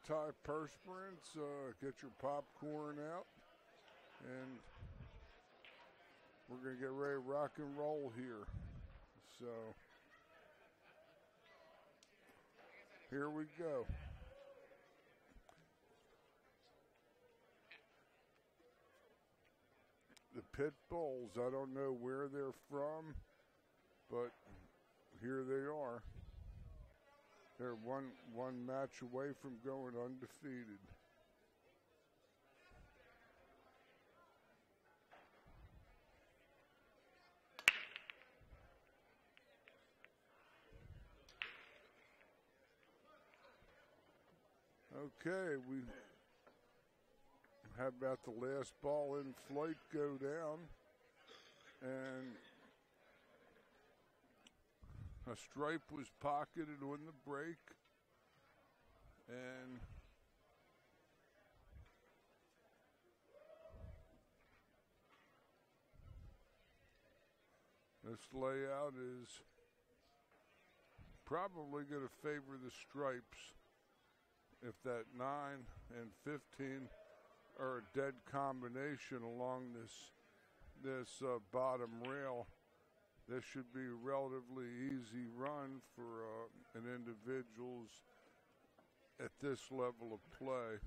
antiperspirants, get your popcorn out, and we're going to get ready to rock and roll here. So, here we go. The Pitbulls, I don't know where they're from, but here they are. They're one match away from going undefeated. Okay, we have about the last ball in flight go down, and a stripe was pocketed on the break, and this layout is probably going to favor the stripes. If that 9 and 15 are a dead combination along this bottom rail, this should be a relatively easy run for an individual's at this level of play.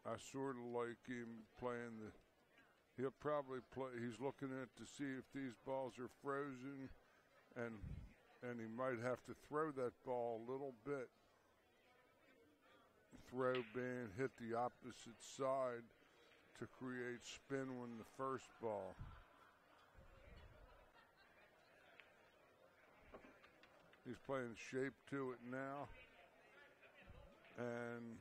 I sort of like him playing he'll probably play, he's looking at to see if these balls are frozen, and he might have to throw that ball a little bit. Throw being hit the opposite side to create spin on the first ball. He's playing shape to it now, and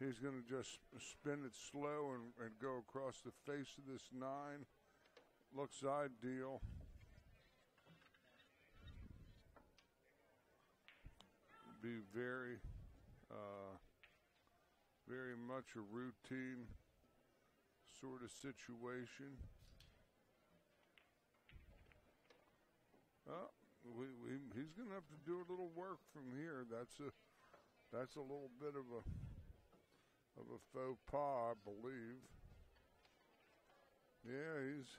he's going to just spin it slow and go across the face of this 9. Looks ideal. Be very much a routine sort of situation. He's going to have to do a little work from here. That's a little bit of a faux pas, I believe. Yeah, he's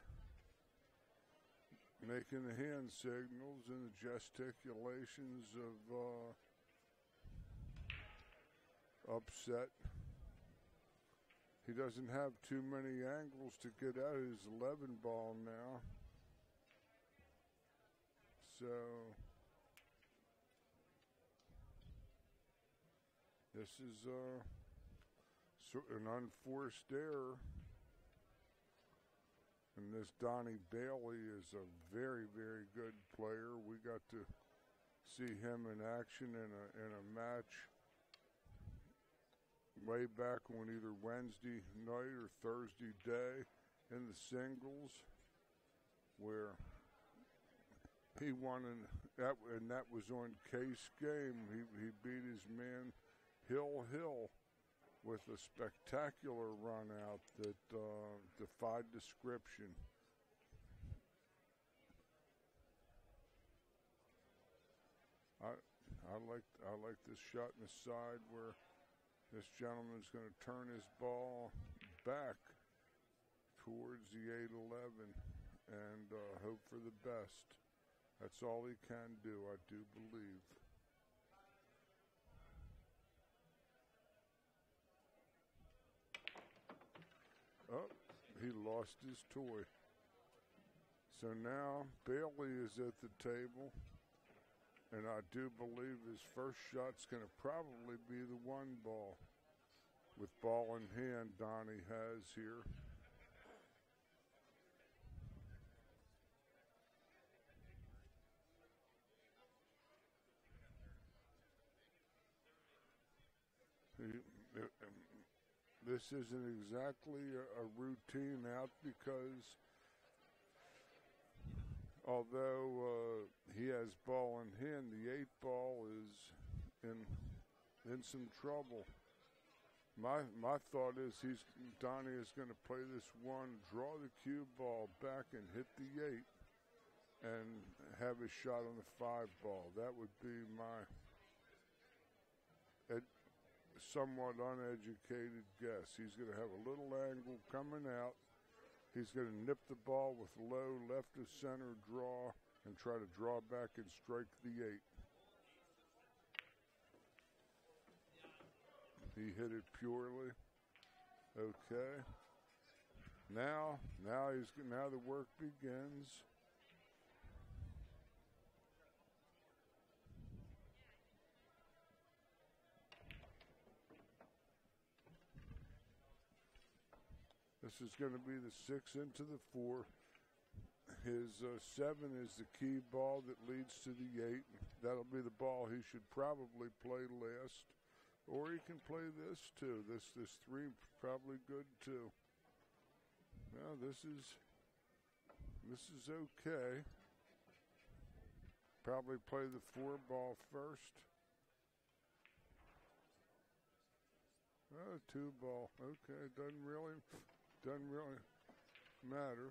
making the hand signals and the gesticulations of upset. He doesn't have too many angles to get out of his 11 ball now. So this is an unforced error. And this Donnie Bailey is a very, very good player. We got to see him in action in a match way back on either Wednesday night or Thursday day in the singles, where he won, and that was on Case Game. He beat his man Hill with a spectacular run out that defied description. I like this shot in the side where this gentleman's going to turn his ball back towards the 8-11 and hope for the best. That's all he can do, I do believe. Oh, he lost his toy. So now Bailey is at the table, and I do believe his first shot's going to probably be the 1 ball. With ball in hand, Donnie has here. This isn't exactly a routine out, because although he has ball in hand, the 8 ball is in some trouble. My thought is Donnie is going to play this 1, draw the cue ball back, and hit the 8. and have a shot on the 5 ball. That would be my somewhat uneducated guess. He's going to have a little angle coming out. He's going to nip the ball with low left of center draw and try to draw back and strike the 8. He hit it purely. Okay. Now the work begins. This is going to be the 6 into the 4. His 7 is the key ball that leads to the 8. That'll be the ball he should probably play last. Or he can play this too. This 3 probably good too. Now this is okay. Probably play the 4 ball first. 2 ball. Okay, doesn't really matter.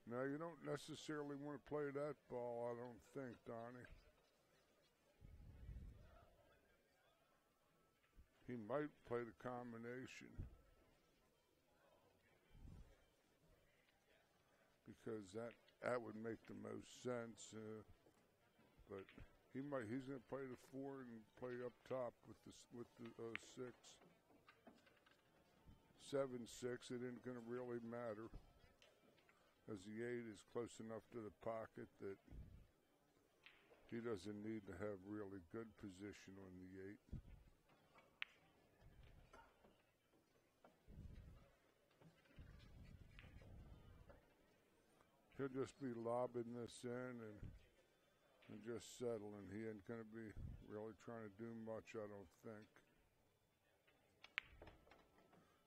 Now you don't necessarily want to play that ball, I don't think, Donnie. He might play the combination because that would make the most sense. But he's going to play the 4 and play up top with the 6. 7-6. It ain't going to really matter, as the 8 is close enough to the pocket that he doesn't need to have really good position on the 8. He'll just be lobbing this in and just settling. He ain't going to be really trying to do much, I don't think.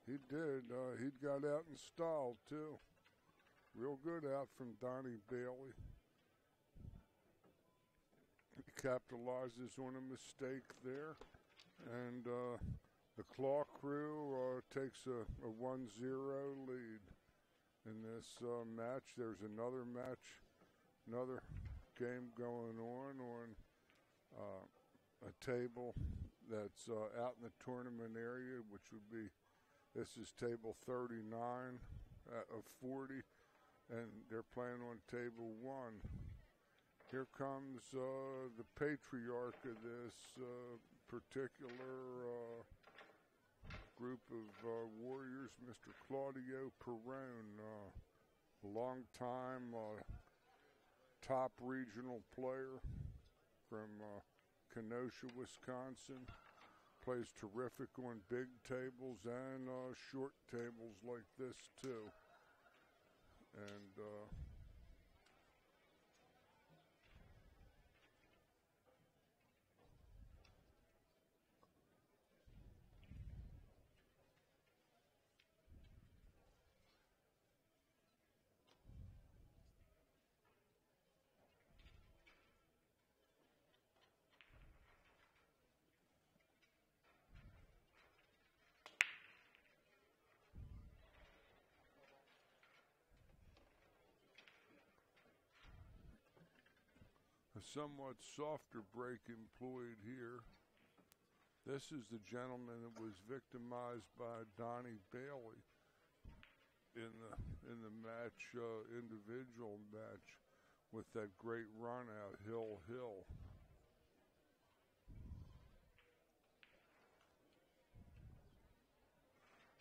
He did. He got out and stalled, too. Real good out from Donnie Bailey. He capitalizes on a mistake there. And the Claw Crew takes a 1-0 lead in this match. There's another match, another game going on a table that's out in the tournament area, which would be, this is table 39 of 40, and they're playing on table 1. Here comes the patriarch of this particular group of warriors, Mr. Claudio Parrone, long-time top regional player from Kenosha, Wisconsin. Plays terrific on big tables and short tables like this too. And a somewhat softer break employed here. This is the gentleman that was victimized by Donnie Bailey in the match, individual match, with that great run out, Hill.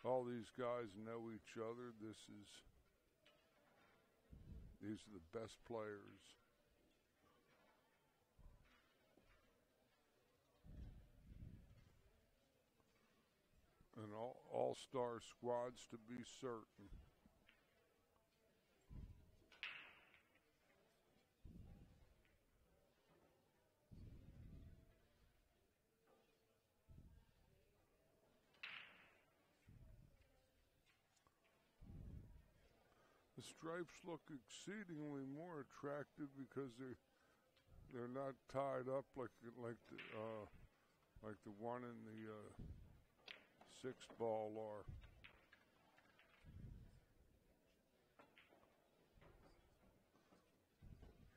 All these guys know each other. These are the best players. And all-star squads to be certain. The stripes look exceedingly more attractive because they're not tied up like the one in the 6 ball are.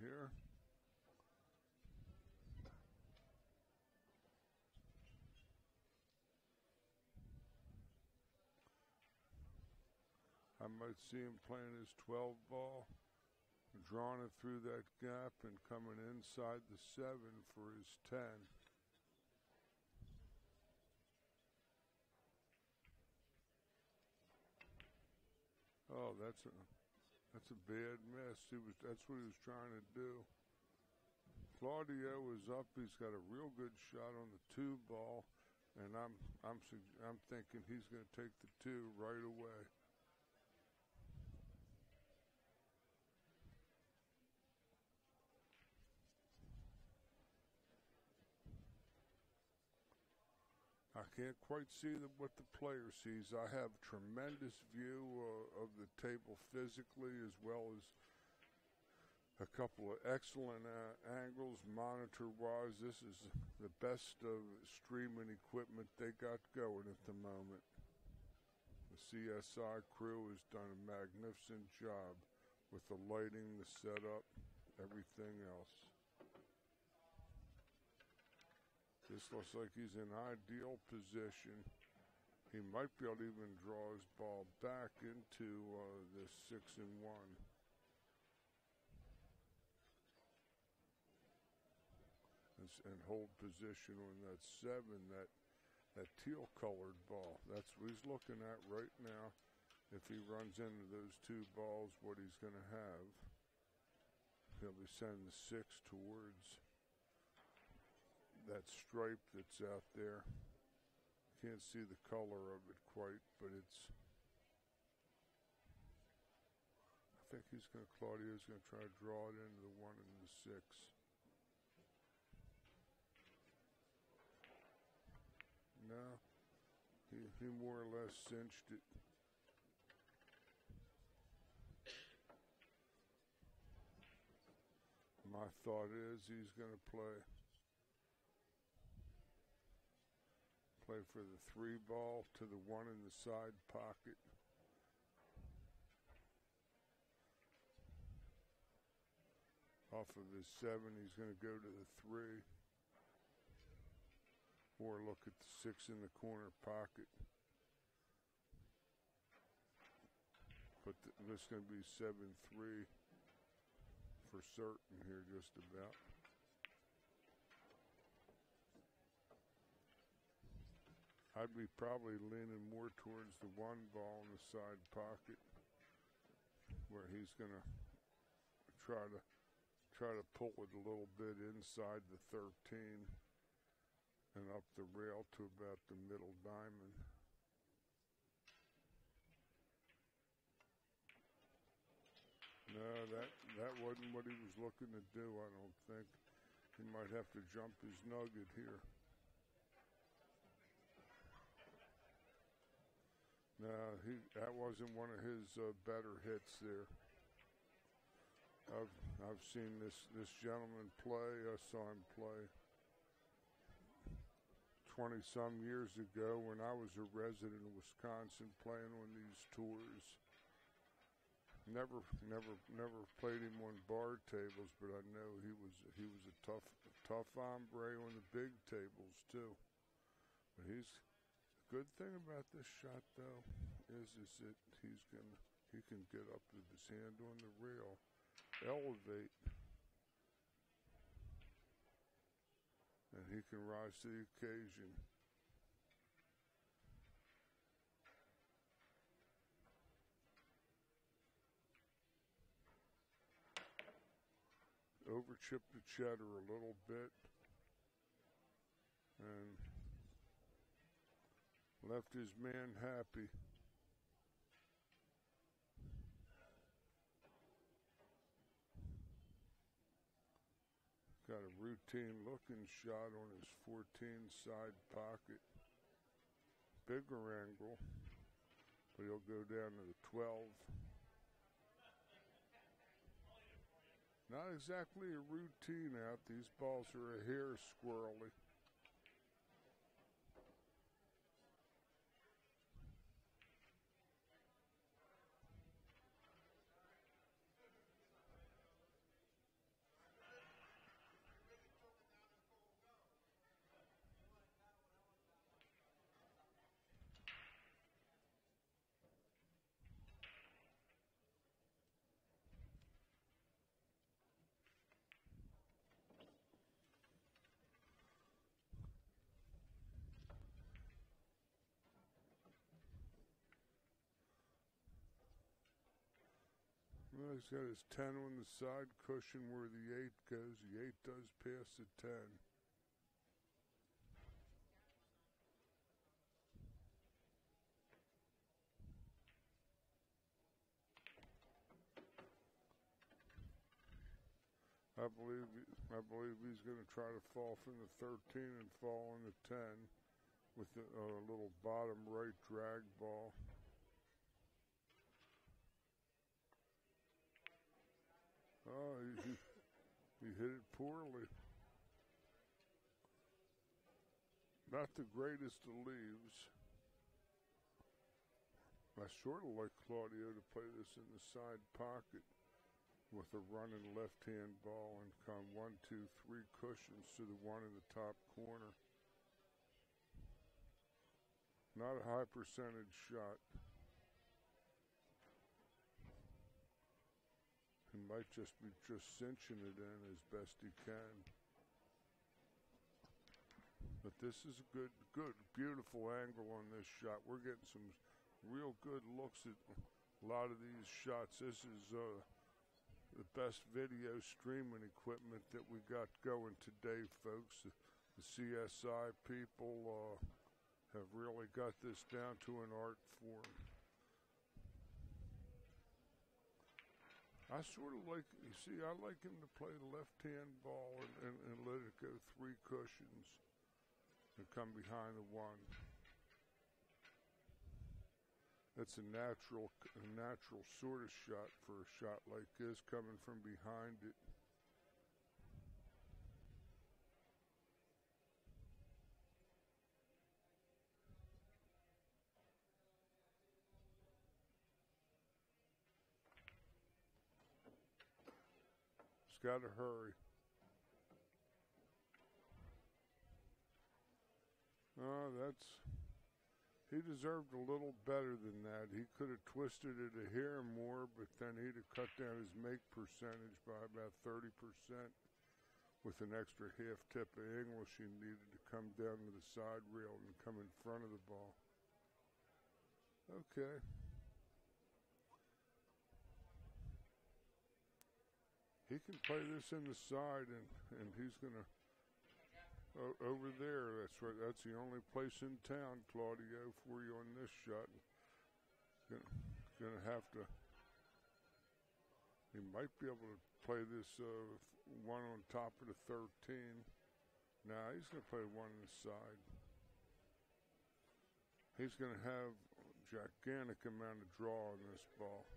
here. I might see him playing his 12 ball, drawing it through that gap and coming inside the 7 for his 10. Oh, that's a bad miss. That's what he was trying to do. Claudio is up. He's got a real good shot on the 2 ball, and I'm thinking he's going to take the 2 right away. I can't quite see what the player sees. I have tremendous view of the table physically, as well as a couple of excellent angles monitor-wise. This is the best of streaming equipment they got going at the moment. The CSI crew has done a magnificent job with the lighting, the setup, everything else. This looks like he's in ideal position. He might be able to even draw his ball back into the 6-1. And hold position on that 7, that teal-colored ball. That's what he's looking at right now. If he runs into those 2 balls, what he's going to have, he'll be sending the 6 towards that stripe that's out there. Can't see the color of it quite, but I think Claudio's going to try to draw it into the 1 and the 6. No, he more or less cinched it. My thought is he's going to play for the 3 ball to the 1 in the side pocket. Off of his 7, he's going to go to the 3. Or look at the 6 in the corner pocket. But this is going to be 7-3 for certain here, just about. I'd be probably leaning more towards the 1 ball in the side pocket, where he's going to try to pull it a little bit inside the 13 and up the rail to about the middle diamond. No, that wasn't what he was looking to do, I don't think. He might have to jump his nugget here. No, that wasn't one of his better hits there. I've seen this gentleman play. I saw him play 20-some years ago when I was a resident of Wisconsin playing on these tours. Never played him on bar tables, but I know he was a tough hombre on the big tables too. But good thing about this shot, though, is that he can get up with his hand on the rail, elevate, and he can rise to the occasion. Overchip the cheddar a little bit, and left his man happy. Got a routine looking shot on his 14 side pocket. Bigger angle, but he'll go down to the 12. Not exactly a routine out. These balls are a hair squirrely. Well, he's got his 10 on the side cushion where the 8 goes. The 8 does pass the 10. I believe he's going to try to fall from the 13 and fall on the 10 with a little bottom right drag ball. Oh, he hit it poorly. Not the greatest of leaves. I sort of like Claudio to play this in the side pocket with a running left-hand ball and come 1, 2, 3 cushions to the one in the top corner. Not a high percentage shot. He might just be cinching it in as best he can. But this is a good, beautiful angle on this shot. We're getting some real good looks at a lot of these shots. This is the best video streaming equipment that we got going today, folks. The CSI people have really got this down to an art form. I sort of like, you see, I like him to play the left-hand ball and let it go 3 cushions and come behind the 1. It's a natural sort of shot for a shot like this, coming from behind it. He's got to hurry. Oh, he deserved a little better than that. He could have twisted it a hair more, but then he'd have cut down his make percentage by about 30% with an extra half tip of English he needed to come down to the side rail and come in front of the ball. Okay. He can play this in the side, and he's going to... over there, that's right. That's the only place in town, Claudio, for you on this shot. Gonna have to. He might be able to play this 1 on top of the 13. Nah, he's gonna play 1 on the side. He's gonna have a gigantic amount of draw on this ball.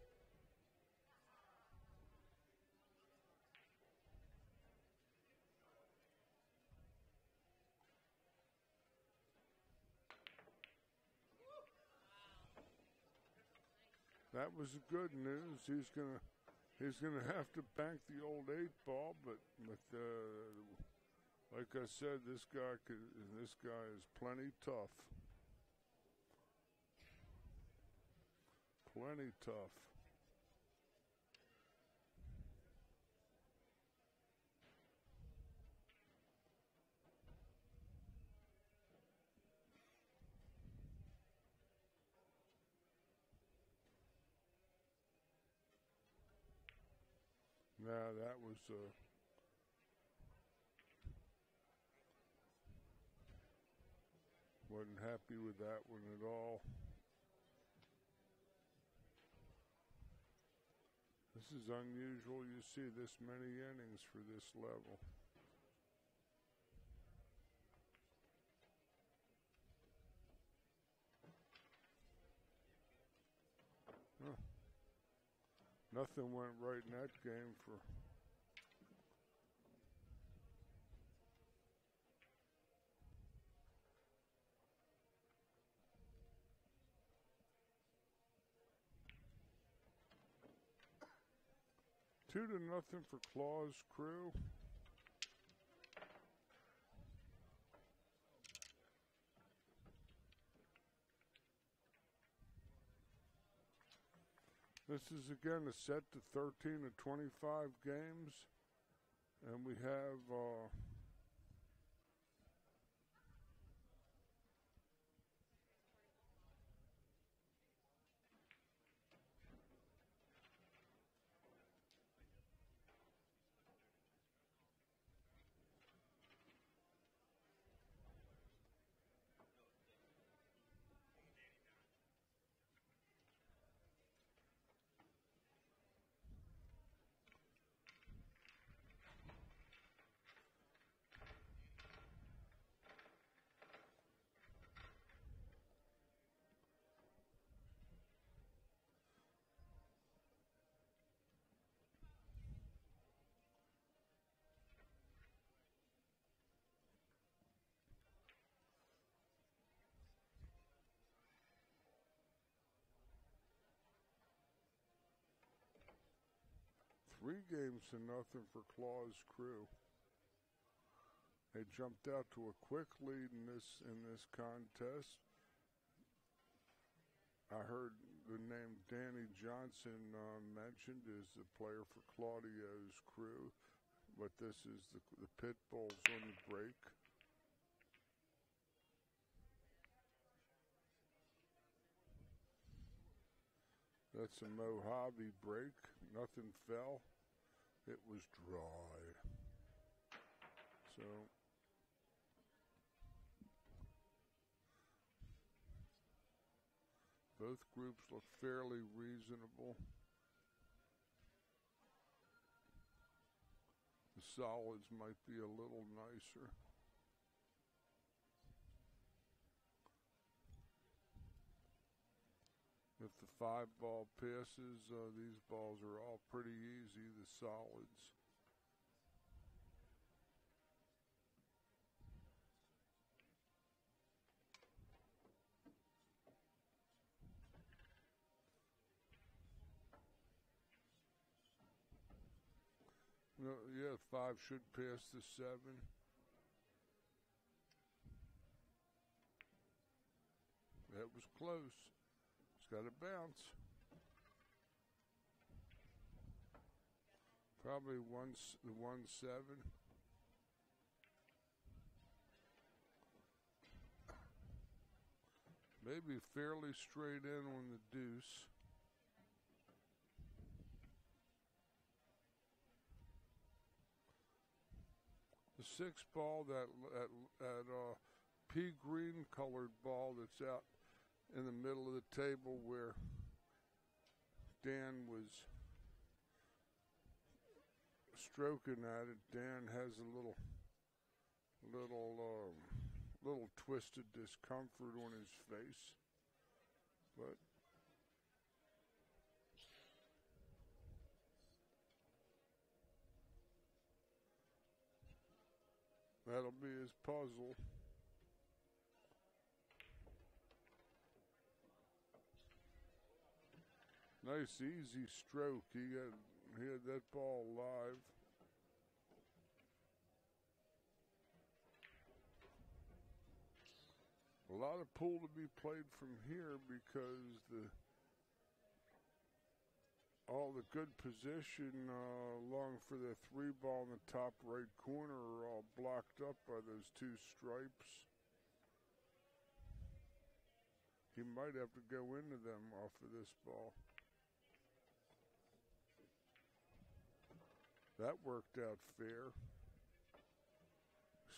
That was good news. He's gonna have to bank the old 8 ball, but like I said, this guy is plenty tough. Plenty tough. Nah, that was wasn't happy with that one at all. This is unusual. You see this many innings for this level. Huh. Nothing went right in that game for... Two to nothing for Claw's crew. This is again a set to 13 to 25 games, and we have 3-0 for Claw's crew. They jumped out to a quick lead in this contest. I heard the name Danny Johnson mentioned as the player for Claudio's crew, but this is the Pitbulls on the break. That's a Mojave break. Nothing fell. It was dry. So both groups look fairly reasonable. The solids might be a little nicer. If the 5-ball passes, these balls are all pretty easy, the solids. No, yeah, 5 should pass the 7. That was close. It's got to bounce. Probably the 1-7. Maybe fairly straight in on the deuce. The 6-ball, that pea green colored ball that's out in the middle of the table where Dan was stroking at it. Dan has a little twisted discomfort on his face, but that'll be his puzzle. Nice easy stroke. He had that ball live. A lot of pool to be played from here because all the good position along for the 3-ball in the top right corner are all blocked up by those 2 stripes. He might have to go into them off of this ball. That worked out fair.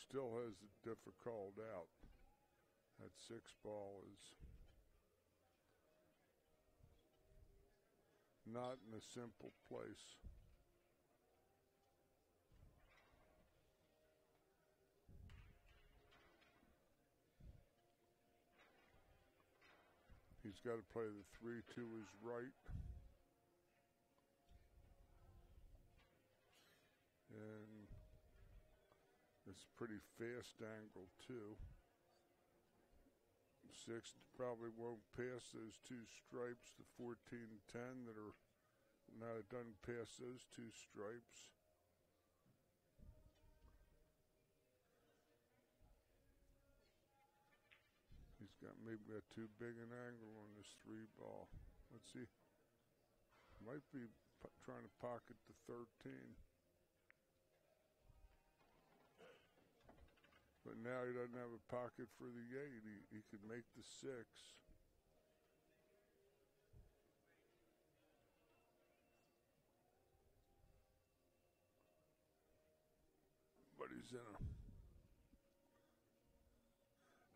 Still has a difficult out. That 6-ball is not in a simple place. He's got to play the 3 to his right. And it's a pretty fast angle too. 6 probably won't pass those 2 stripes, the 14-10 that are now done past those 2 stripes. He's got maybe too big an angle on this 3-ball. Let's see. Might be trying to pocket the 13. But now he doesn't have a pocket for the 8. He could make the 6. But he's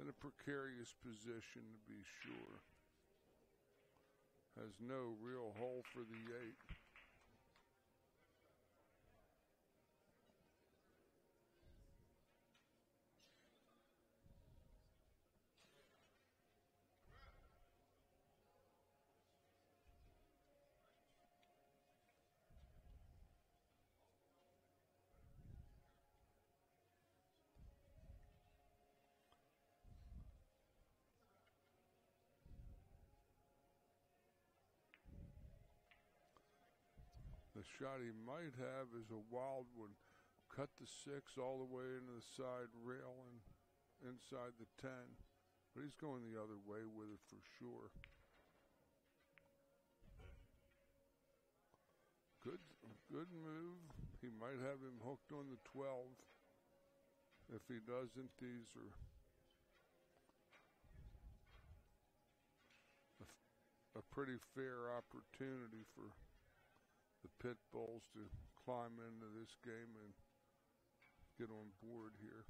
in a precarious position to be sure. Has no real hole for the 8. The shot he might have is a wild one. Cut the 6 all the way into the side rail and inside the 10. But he's going the other way with it for sure. Good move. He might have him hooked on the 12. If he doesn't, these are a pretty fair opportunity for the Pitbulls to climb into this game and get on board here.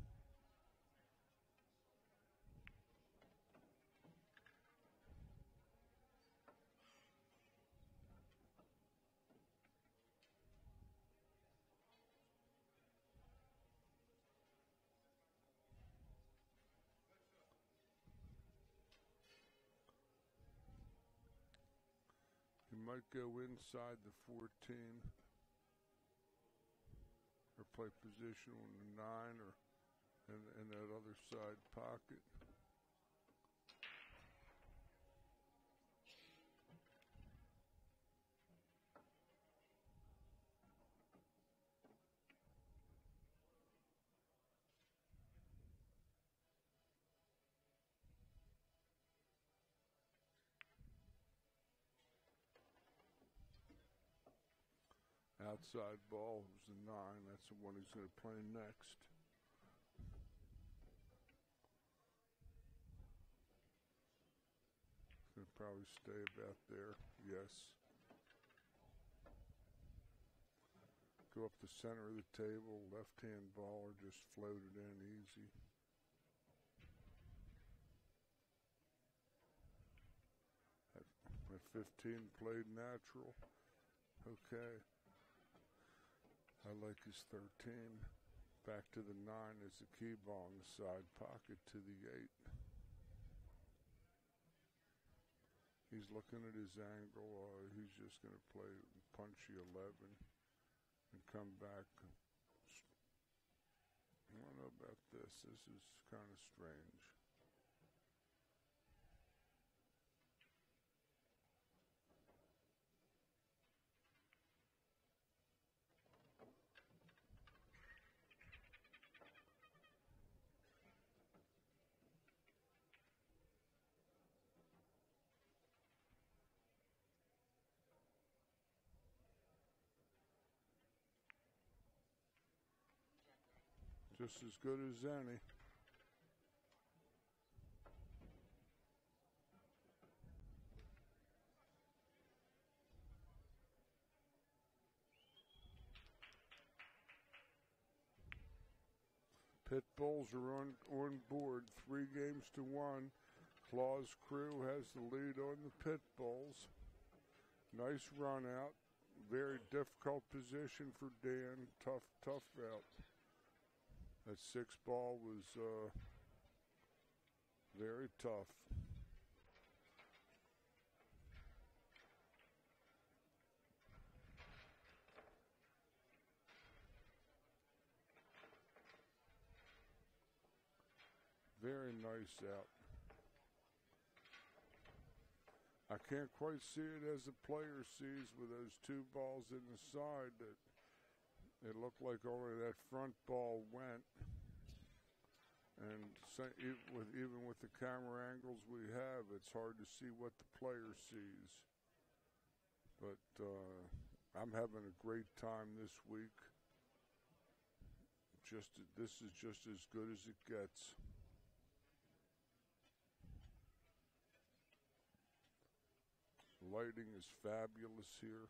You might go inside the 14 or play position on the 9 or in that other side pocket. Outside ball was the 9. That's the one he's going to play next. Going to probably stay about there. Yes. Go up the center of the table. Left-hand ball or just float it in easy. At 15 played natural. Okay. I like his 13. Back to the 9 is the key ball in the side pocket to the 8. He's looking at his angle. He's just going to play punchy 11 and come back. I don't know about this. This is kind of strange. Just as good as any. Pitbulls are on board, 3 games to 1. Claw's crew has the lead on the Pitbulls. Nice run out. Very difficult position for Dan. Tough out. That 6 ball was very tough. Very nice out. I can't quite see it as the player sees with those 2 balls in the side. That it looked like only that front ball went. And even with the camera angles we have, it's hard to see what the player sees. But I'm having a great time this week. This is just as good as it gets. Lighting is fabulous here.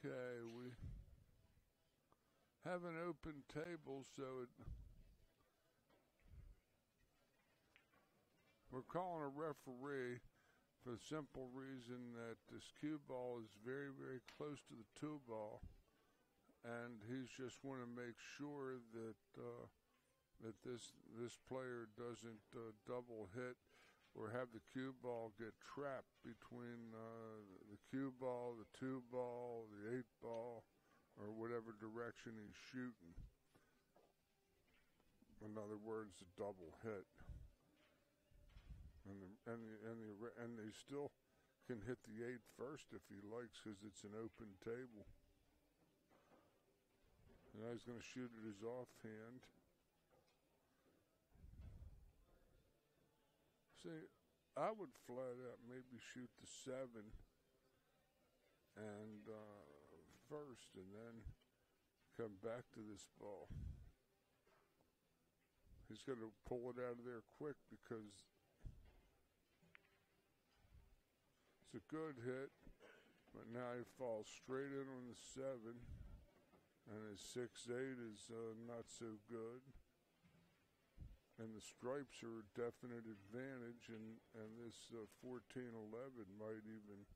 Okay, we have an open table, so we're calling a referee. for the simple reason that this cue ball is very, very close to the two ball, and he's just want to make sure that that this player doesn't double hit or have the cue ball get trapped between the cue ball, the two ball, the 8 ball, or whatever direction he's shooting. In other words, a double hit. And they still can hit the 8 first if he likes, because it's an open table. Now he's going to shoot at his offhand. See, I would flat out maybe shoot the 7 and first, and then come back to this ball. He's going to pull it out of there quick because it's a good hit, but now he falls straight in on the 7, and his 6-8 is not so good. And the stripes are a definite advantage, and this 14-11 might even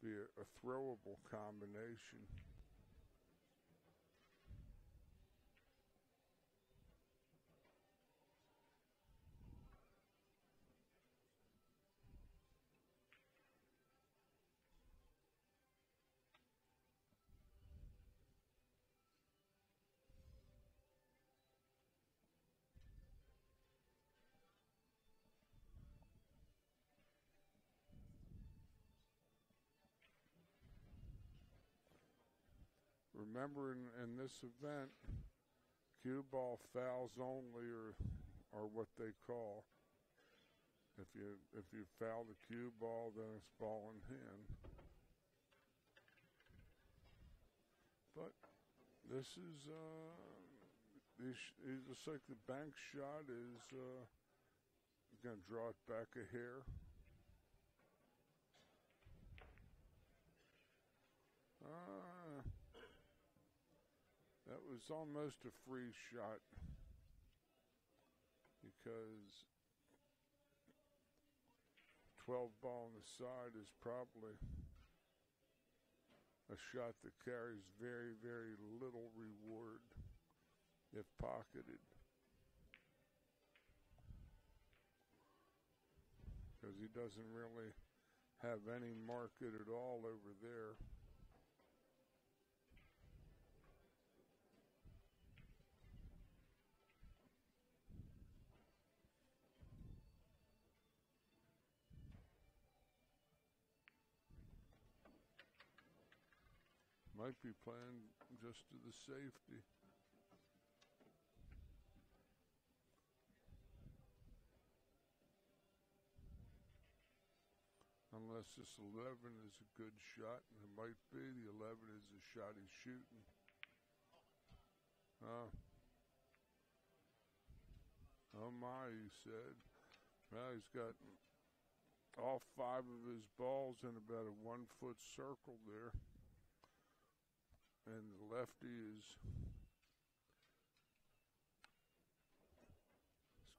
be a throwable combination. Remember, in this event, cue ball fouls only are what they call. If you foul the cue ball, then it's ball in hand. But this is it looks like the bank shot is going to draw it back a hair. That was almost a free shot because 12 ball on the side is probably a shot that carries very, very little reward if pocketed, because he doesn't really have any market at all over there. Might be playing just to the safety. Unless this 11 is a good shot, and it might be. The 11 is the shot he's shooting. Oh my, he said. Well, he's got all 5 of his balls in about a 1-foot circle there. And the lefty he's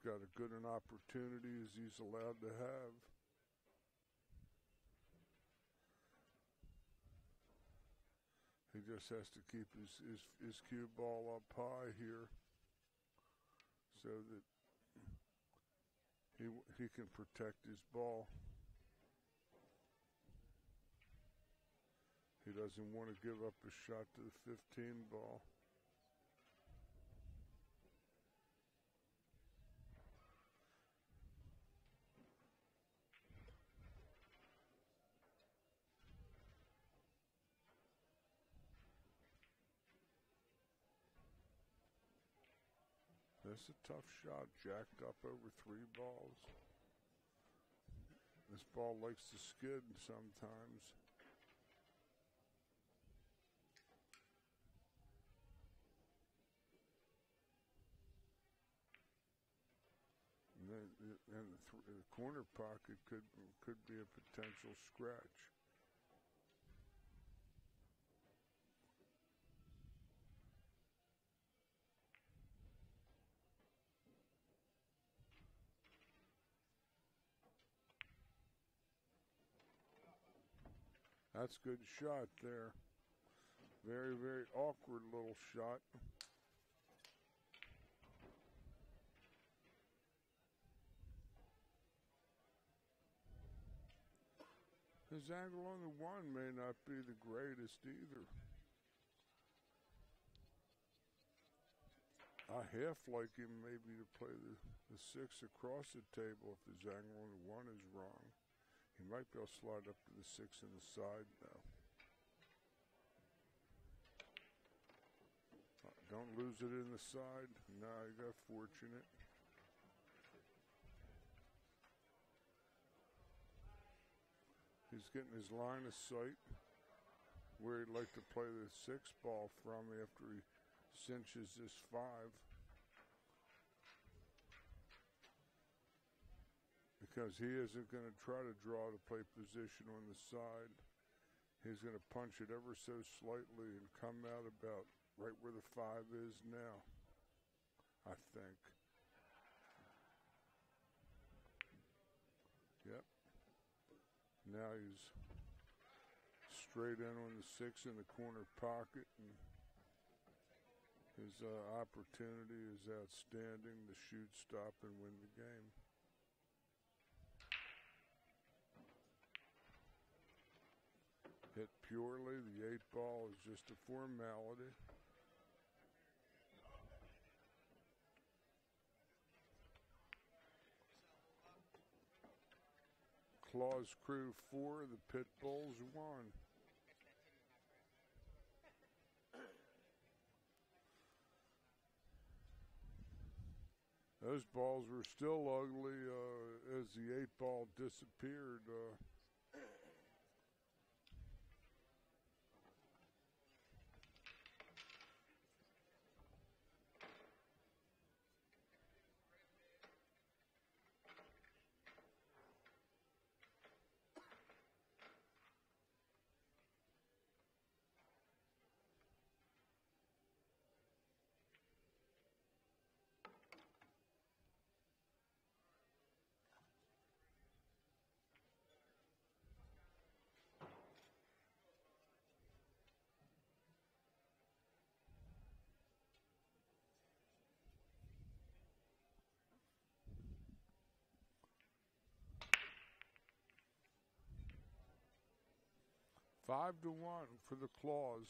got as good an opportunity as he's allowed to have. He just has to keep his cue ball up high here so that he can protect his ball. He doesn't want to give up a shot to the 15 ball. That's a tough shot, jacked up over 3 balls. This ball likes to skid sometimes. And the corner pocket could be a potential scratch. That's a good shot there. Very, very awkward little shot. His angle on the one may not be the greatest either. I half like him maybe to play the 6 across the table if his angle on the one is wrong. He might be able to slide up to the 6 on the side now. Don't lose it in the side. No, you got fortunate. He's getting his line of sight where he'd like to play the 6 ball from after he cinches this 5. Because he isn't going to try to draw to play position on the side. He's going to punch it ever so slightly and come out about right where the 5 is now, I think. Yep. Now he's straight in on the 6 in the corner pocket, and his opportunity is outstanding to shoot, stop, and win the game. Hit purely, the 8 ball is just a formality. Claus Crew 4, the Pitbulls 1. Those balls were still ugly as the 8 ball disappeared. Five to 1 for the Claus.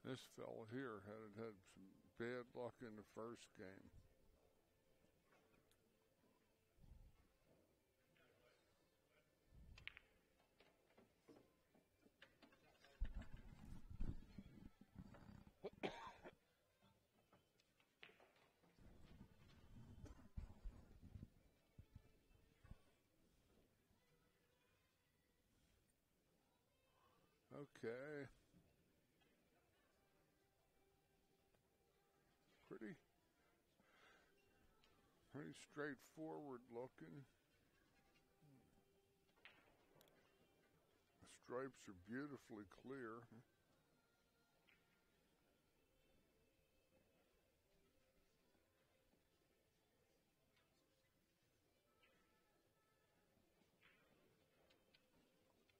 This fella here had some bad luck in the first game. Okay. Pretty straightforward looking. The stripes are beautifully clear.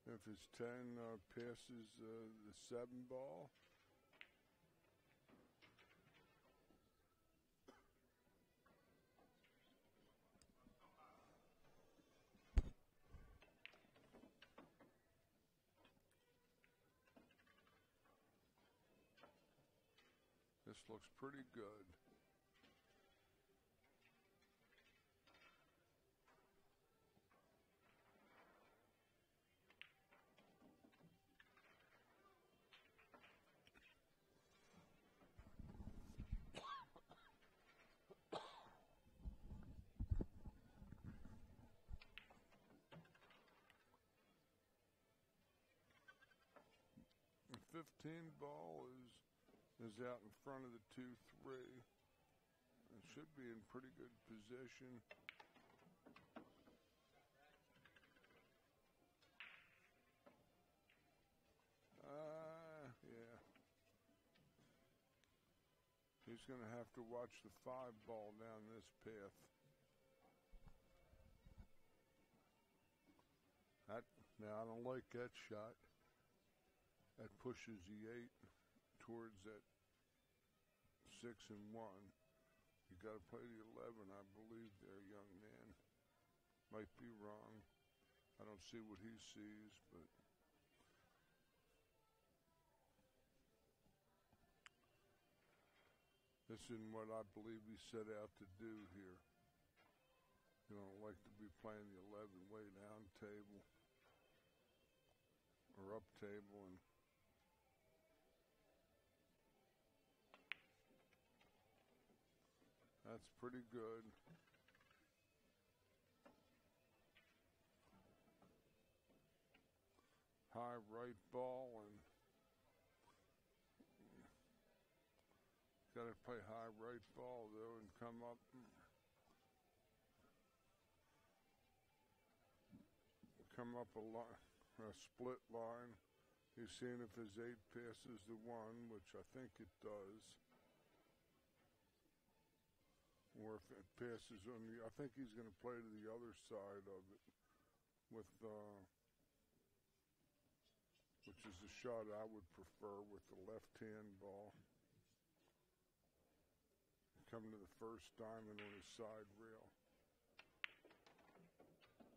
If his 10 passes the 7 ball. This looks pretty good. 15 ball is out in front of the 2-3. It should be in pretty good position. Yeah. He's going to have to watch the 5 ball down this path. Now, I don't like that shot. That pushes the 8 towards that 6 and 1. You got to play the 11, I believe, there, young man. Might be wrong. I don't see what he sees, but this isn't what I believe he set out to do here. You don't like to be playing the 11 way down table or up table, and that's pretty good. High right ball, and got to play high right ball though and come up. Come up a split line. He's seeing if his 8 passes the 1, which I think it does. Or if it passes on the, I think he's going to play to the other side of it with, which is the shot I would prefer with the left-hand ball. Come to the first diamond on his side rail.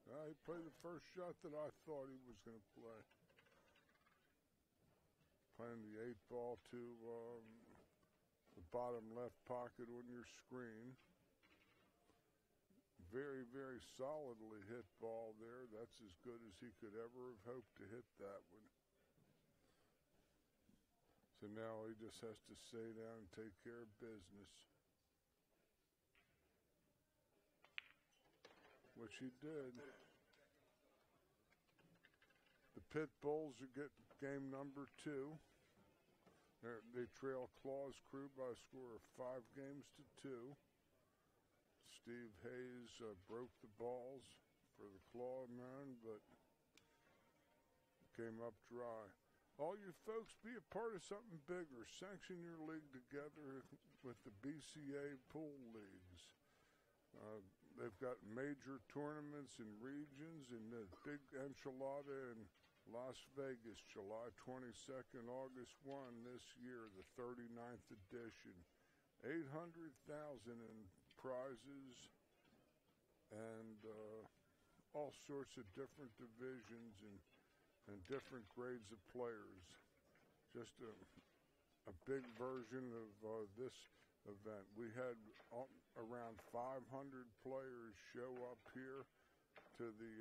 He played the first shot that I thought he was going to play. Playing the 8 ball to the bottom left pocket on your screen. Very, very solidly hit ball there. That's as good as he could ever have hoped to hit that one. So now he just has to stay down and take care of business. Which he did. The Pitbulls are getting game number 2. They trail Claw's crew by a score of 5 games to 2. Steve Hayes broke the balls for the Claw man, but came up dry. All you folks, be a part of something bigger. Sanction your league together with the BCAPL leagues. They've got major tournaments in regions, and the big enchilada in Las Vegas, July 22nd, August 1 this year, the 39th edition. 800,000 in prizes and all sorts of different divisions and different grades of players. Just a big version of this event. We had around 500 players show up here to the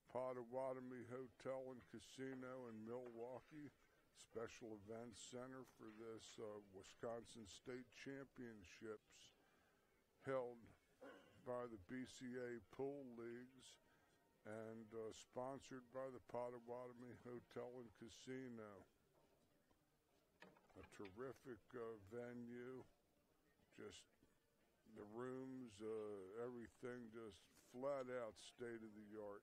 Potawatomi Hotel and Casino in Milwaukee, special events center for this Wisconsin State Championships held by the BCAPL leagues and sponsored by the Potawatomi Hotel and Casino. A terrific venue. Just the rooms, everything just flat out state of the art.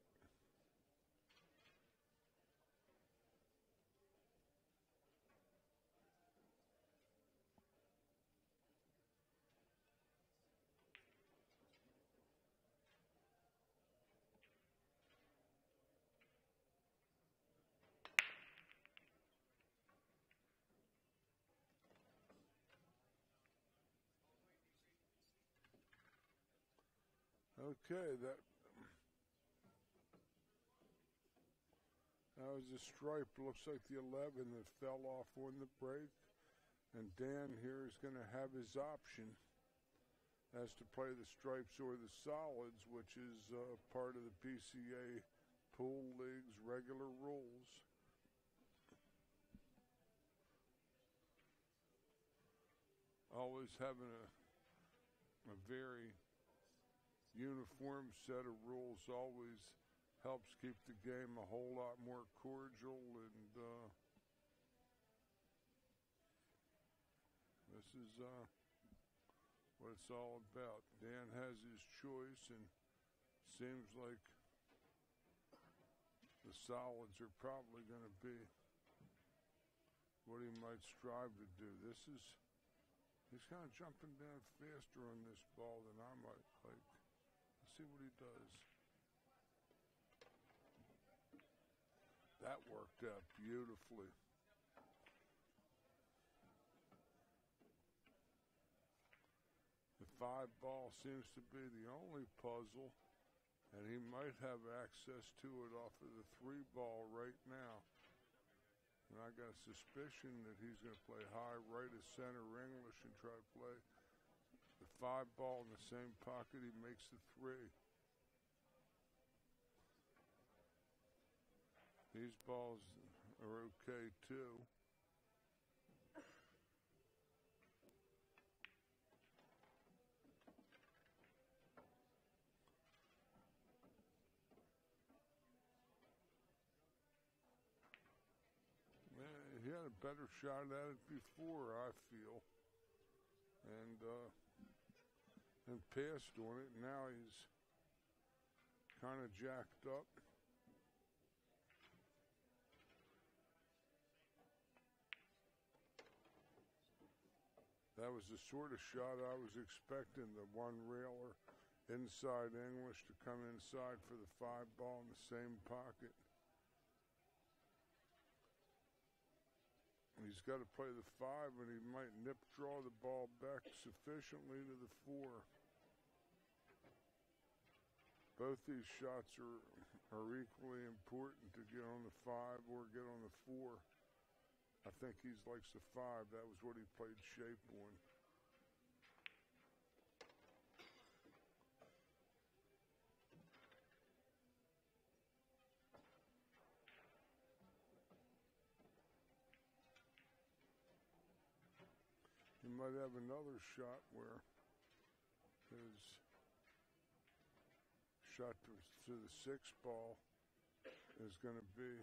Okay, that was a stripe. Looks like the 11 that fell off on the break. And Dan here is going to have his option as to play the stripes or the solids, which is part of the BCAPL League's regular rules. Always having a very uniform set of rules always helps keep the game a whole lot more cordial and this is what it's all about. Dan has his choice, and seems like the solids are probably going to be what he might strive to do. He's kind of jumping down faster on this ball than I might like. Let's see what he does. That worked out beautifully. The 5-ball seems to be the only puzzle, and he might have access to it off of the 3-ball right now. And I got a suspicion that he's going to play high right of center English and try to play the 5-ball in the same pocket he makes the 3. These balls are okay too. He had a better shot at it before, I feel, and passed on it. Now he's kind of jacked up. That was the sort of shot I was expecting, the one-railer inside English to come inside for the 5-ball in the same pocket. He's got to play the 5, and he might nip-draw the ball back sufficiently to the 4. Both these shots are equally important to get on the 5 or get on the 4. I think he likes the 5. That was what he played shape on. He might have another shot where his shot to the 6-ball is going to be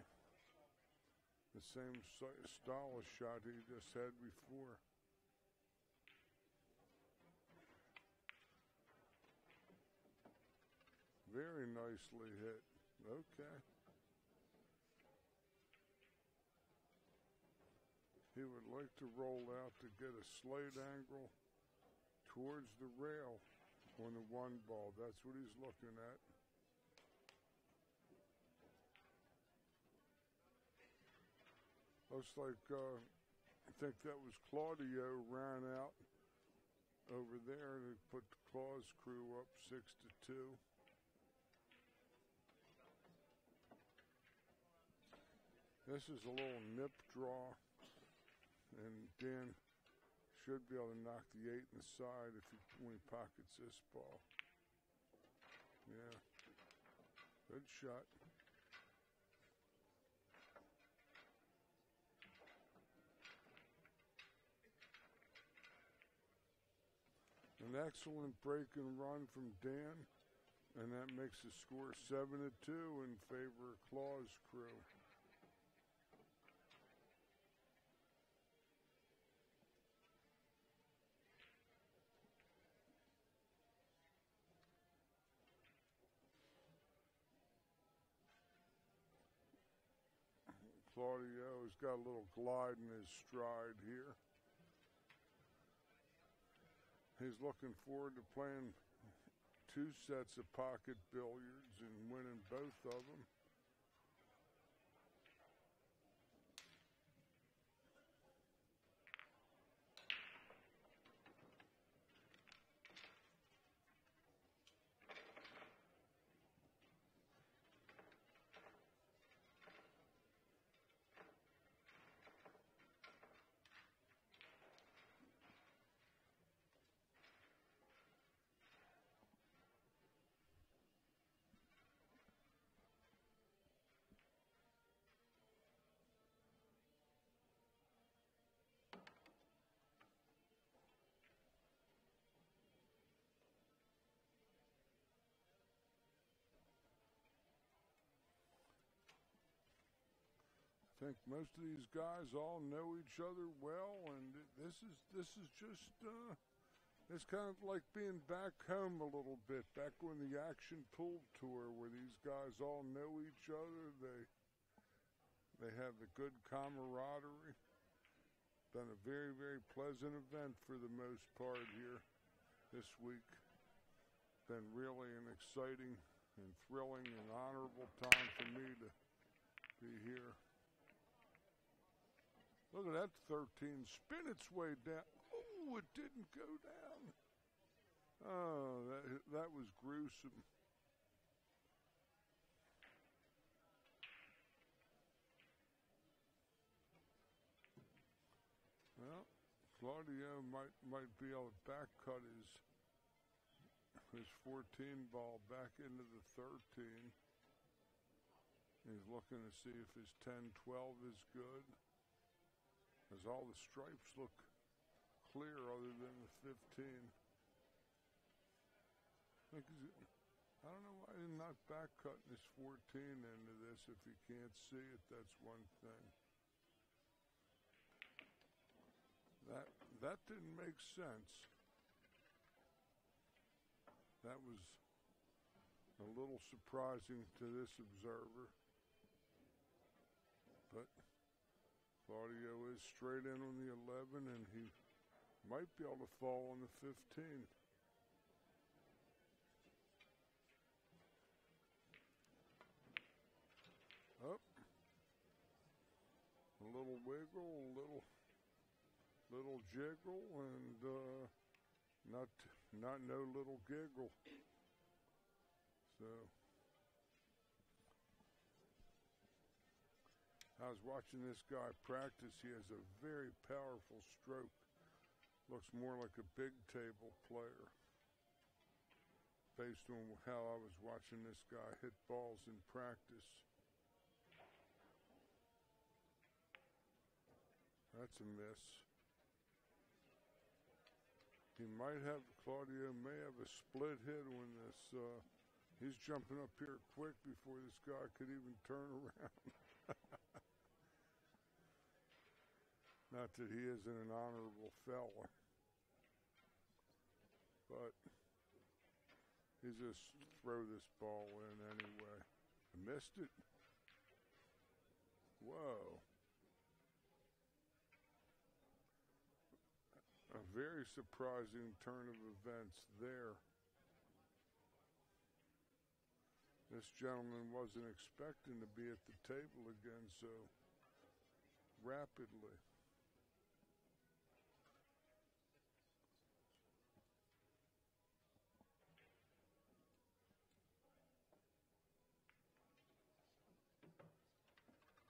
the same style of shot he just had before. Very nicely hit. Okay. He would like to roll out to get a slight angle towards the rail on the 1-ball. That's what he's looking at. Looks like, I think that was Claudio ran out over there to put the Claus crew up 6-2. This is a little nip draw, and Dan should be able to knock the 8 inside when he pockets this ball. Yeah, good shot. An excellent break and run from Dan, and that makes the score 7-2 in favor of Claus crew. Claudio has got a little glide in his stride here. He's looking forward to playing 2 sets of pocket billiards and winning both of them. think most of these guys all know each other well, and this is just it's kind of like being back home a little bit, back when the Action Pool Tour, where these guys all know each other. They have a good camaraderie. Been a very, very pleasant event for the most part here this week. Been really an exciting and thrilling and honorable time for me to be here. Look at that 13 spin its way down. Oh, it didn't go down. Oh, that was gruesome. Well, Claudio might be able to back cut his 14 ball back into the 13. He's looking to see if his 10-12 is good, as all the stripes look clear other than the 15. I don't know why he's not back cutting his 14 into this. If he can't see it, that's one thing. That didn't make sense. That was a little surprising to this observer. But Claudio is straight in on the 11, and he might be able to fall on the 15. Up. A little wiggle, a little jiggle, and not no little giggle. So I was watching this guy practice. He has a very powerful stroke. Looks more like a big table player, based on how I was watching this guy hit balls in practice. That's a miss. Claudio may have a split hit on this. He's jumping up here quick before this guy could even turn around. Not that he isn't an honorable fella, but he just throw this ball in anyway. I missed it. Whoa. A very surprising turn of events there. This gentleman wasn't expecting to be at the table again so rapidly.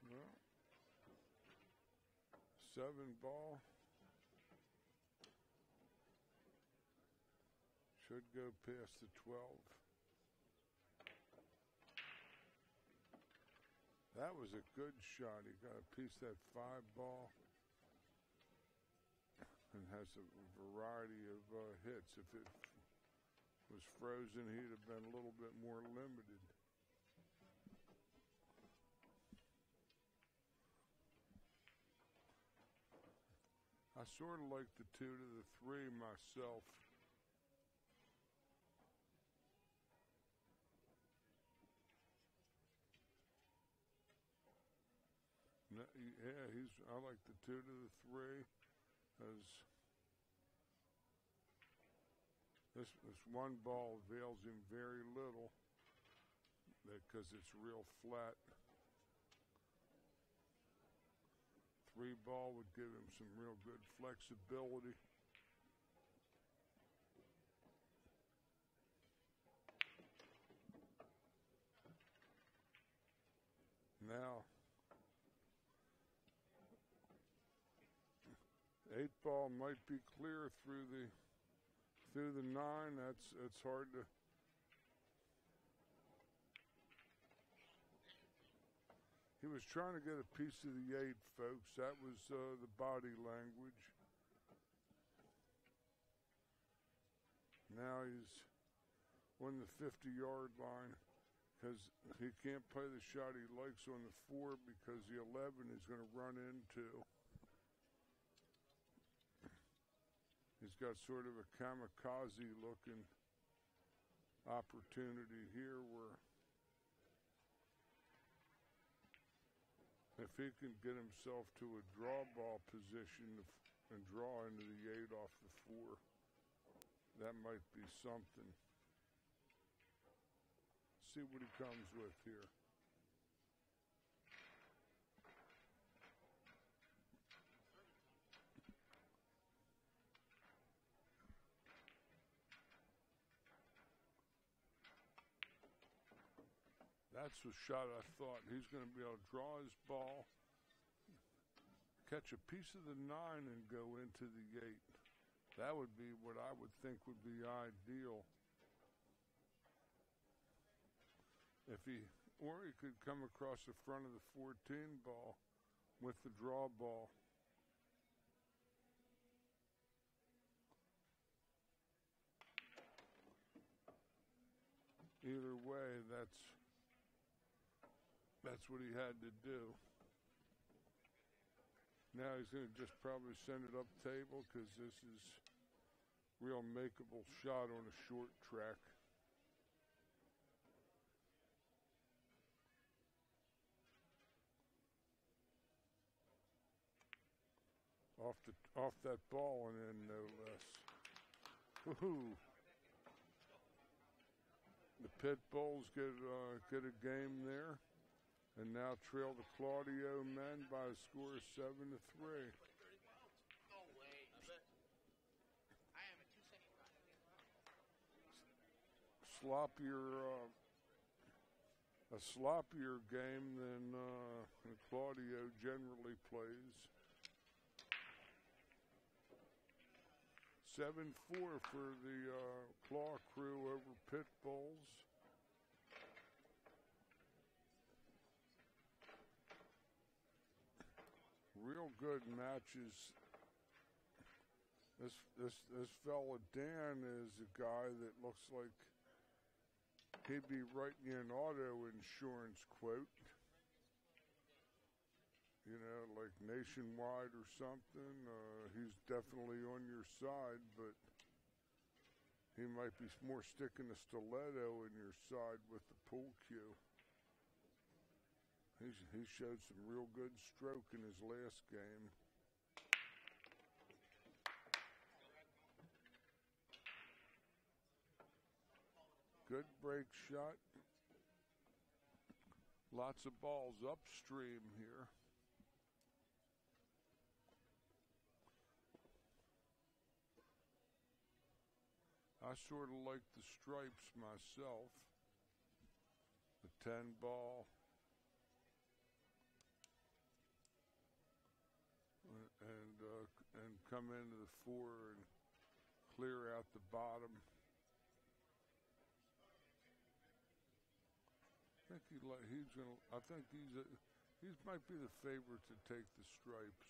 Well, 7 ball. Should go past the 12. That was a good shot. He got a piece of that 5 ball and has a variety of hits. If it was frozen, he'd have been a little bit more limited. I sort of like the 2 to the 3 myself. Yeah, I like the 2 to the 3, as this one ball avails him very little because it's real flat. 3 ball would give him some real good flexibility. Now, 8 ball might be clear through the 9. It's hard to. He was trying to get a piece of the 8, folks. That was the body language. Now he's on the 50-yard line. because he can't play the shot he likes on the 4 because the 11 is going to run into. He's got sort of a kamikaze looking opportunity here where if he can get himself to a draw ball position and draw into the 8 off the 4, that might be something. See what he comes with here. That's the shot I thought. He's going to be able to draw his ball, catch a piece of the 9, and go into the 8. That would be what I would think would be ideal. Or he could come across the front of the 14 ball with the draw ball. Either way, that's what he had to do. Now he's going to just probably send it up table because this is real makeable shot on a short track. Off that ball and in, no less. Woohoo! The Pitbulls get a game there, and now trail the Claudio men by a score of 7-3. A sloppier game than Claudio generally plays. 7-4 for the Claw crew over Pitbulls. Real good matches. This fella Dan is a guy that looks like he'd be writing you an auto insurance quote. You know, like Nationwide or something. He's definitely on your side, but he might be more sticking a stiletto in your side with the pool cue. He showed some real good stroke in his last game. Good break shot. Lots of balls upstream here. I sort of like the stripes myself. The 10 ball. And come into the 4 and clear out the bottom. I think he might be the favorite to take the stripes.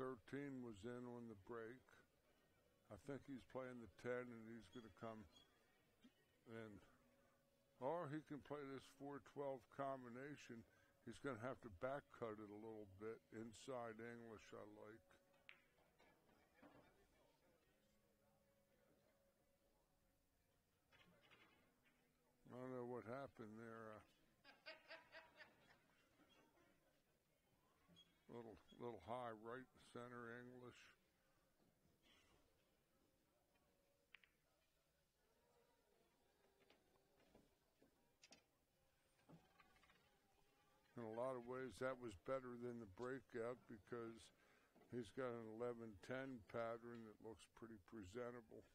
$13 was in on the break. I think he's playing the 10 and he's going to come in. Or he can play this 4-12 combination. He's going to have to back cut it a little bit. Inside English, I like. I don't know what happened there. Little high right center English. In a lot of ways, that was better than the breakout because he's got an 11-10 pattern that looks pretty presentable.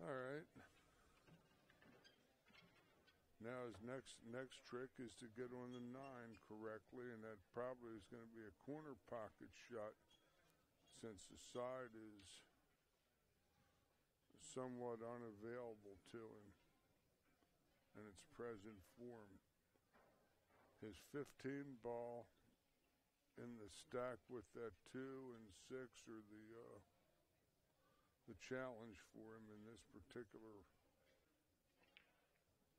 All right. Now his next trick is to get on the 9 correctly, and that probably is going to be a corner pocket shot since the side is somewhat unavailable to him. in its present form. His 15 ball in the stack with that 2 and 6 are the challenge for him in this particular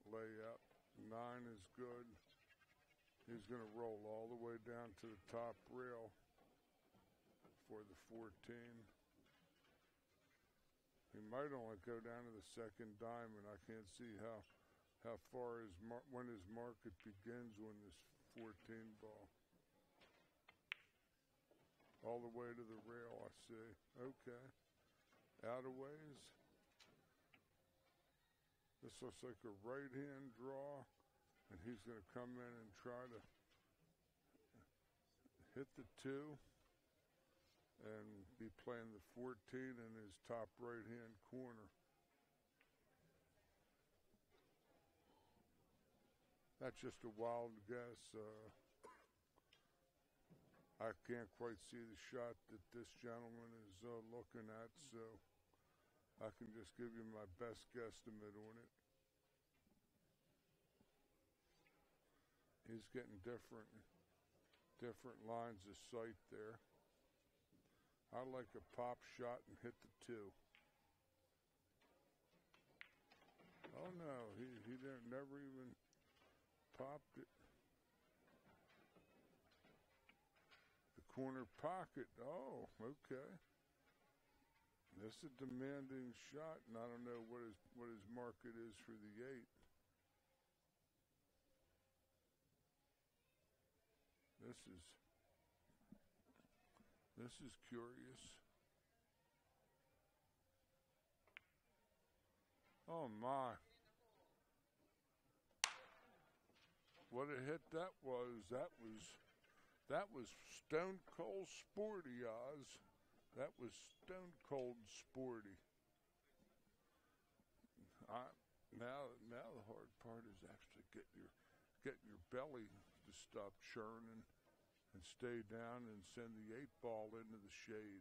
layup. 9 is good. He's going to roll all the way down to the top rail for the 14. He might only go down to the second diamond. I can't see how far when his market begins when this 14 ball. All the way to the rail, I see. Okay. Out of ways. This looks like a right-hand draw, and he's going to come in and try to hit the 2 and be playing the 14 in his top right-hand corner. That's just a wild guess. I can't quite see the shot that this gentleman is looking at, so I can just give you my best guesstimate on it. He's getting different lines of sight there. I like a pop shot and hit the 2. Oh no, he never even popped it. The corner pocket. Oh, okay. This is a demanding shot, and I don't know what his market is for the 8. This is curious. Oh my. What a hit that was. That was stone cold sporty, Oz. That was stone cold sporty. Now the hard part is actually getting your belly to stop churning and stay down and send the 8 ball into the shade.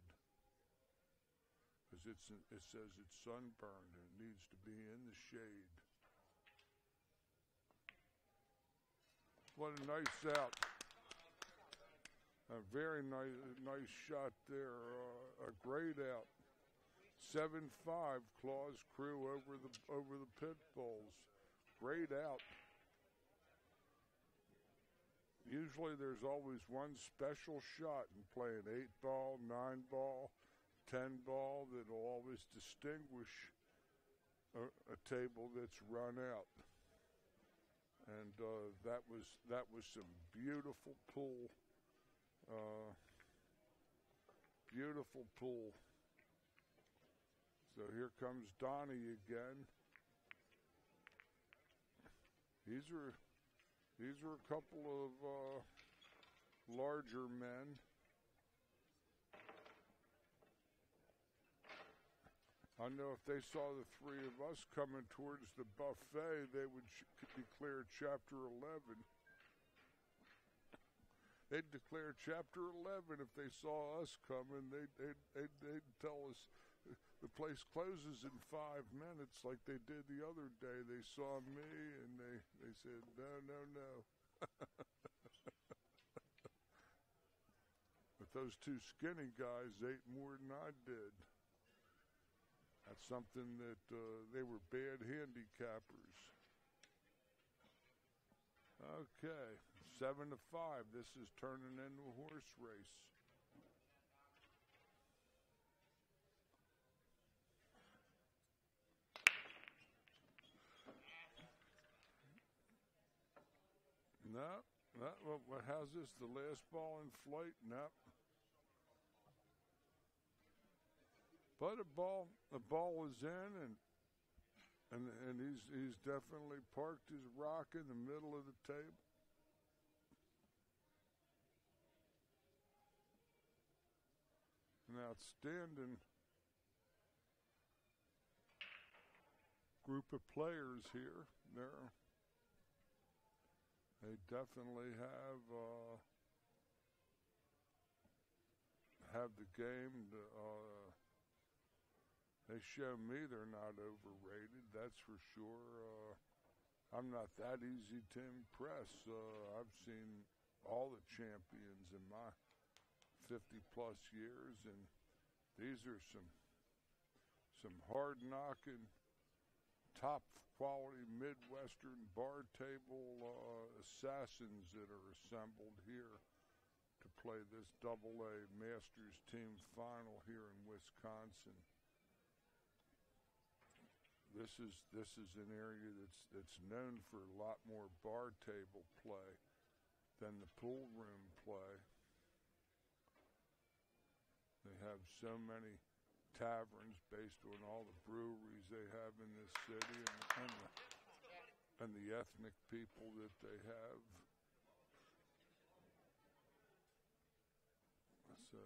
Because it says it's sunburned and it needs to be in the shade. What a nice out. A very nice shot there. A great out. 7-5, Claw's crew over the Pitbulls. Great out. Usually there's always one special shot in playing 8 ball, 9 ball, 10 ball that'll always distinguish a table that's run out. And that was some beautiful pull. Beautiful pull. So here comes Donnie again. These are a couple of larger men. I know if they saw the 3 of us coming towards the buffet, they would declare Chapter 11. They'd declare Chapter 11 if they saw us coming. They'd tell us the place closes in 5 minutes like they did the other day. They saw me and they said, no. But those 2 skinny guys ate more than I did. That's something that they were bad handicappers. Okay, 7-5. This is turning into a horse race. No. How's this? The last ball in flight? No. But the ball is in, and he's definitely parked his rock in the middle of the table. An outstanding group of players here. They definitely have the game. They show me they're not overrated, that's for sure. I'm not that easy to impress. I've seen all the champions in my 50-plus years, and these are some hard-knocking, top-quality Midwestern bar table assassins that are assembled here to play this AA Masters team final here in Wisconsin. This is an area that's known for a lot more bar table play than the pool room play. They have so many taverns based on all the breweries they have in this city and the ethnic people that they have. So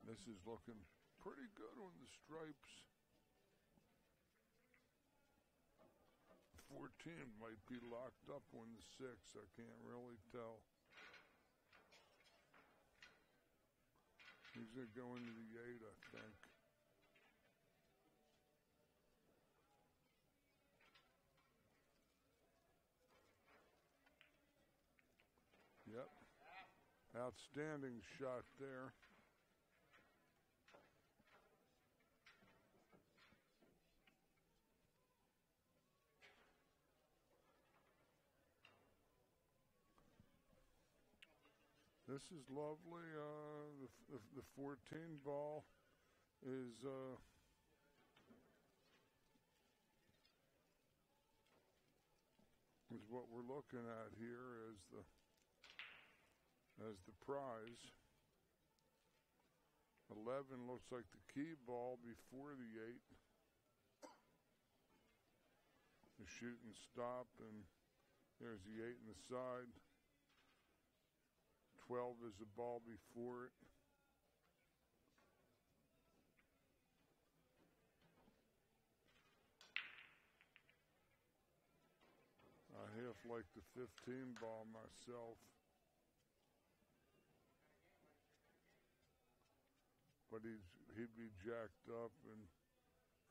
this is looking pretty good on the stripes. 14 might be locked up on the 6. I can't really tell. He's going to go into the 8, I think. Yep. Outstanding shot there. This is lovely. The 14 ball is what we're looking at here as the prize. 11 looks like the key ball before the 8. The shoot and stop, and there's the 8 in the side. 12 is the ball before it. I half like the 15 ball myself. But he'd be jacked up and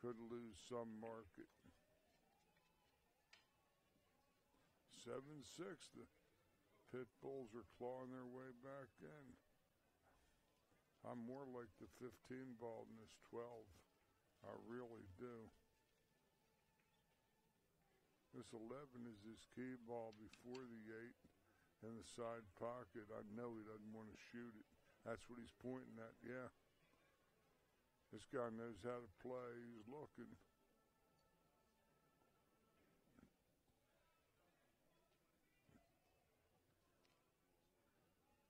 could lose some market. 7-6. The Pitbulls are clawing their way back in. I'm more like the 15 ball than this 12. I really do. This 11 is his key ball before the 8 in the side pocket. I know he doesn't want to shoot it. That's what he's pointing at, yeah. This guy knows how to play. He's looking.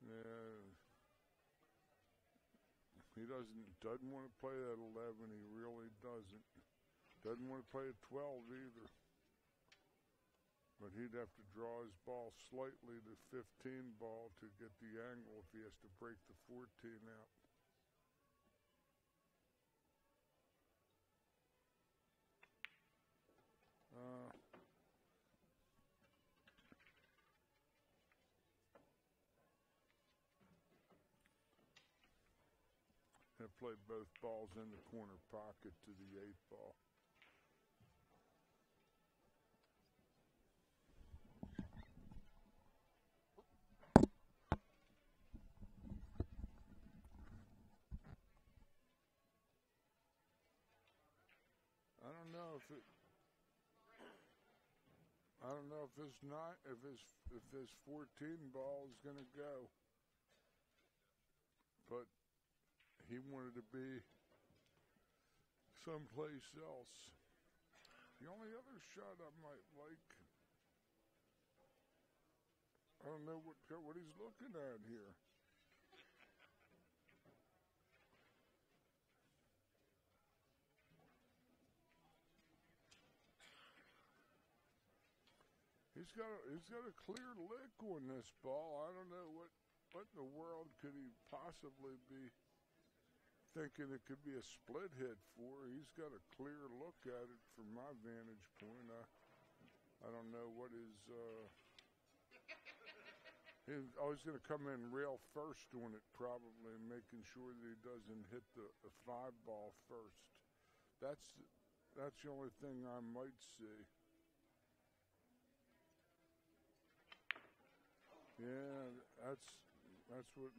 Yeah. He doesn't want to play that 11. He really doesn't. Doesn't want to play a 12 either. But he'd have to draw his ball slightly to 15 ball to get the angle if he has to break the 14 out. And play both balls in the corner pocket to the 8 ball. I don't know if this 14 ball is going to go, but he wanted to be someplace else. The only other shot I might like, I don't know what he's looking at here. He's got a clear lick on this ball. I don't know what in the world could he possibly be thinking it could be a split hit for. He's got a clear look at it from my vantage point. I don't know what his He's always going to come in rail first on it, probably, making sure that he doesn't hit the 5-ball first. That's the only thing I might see. Yeah, that's what.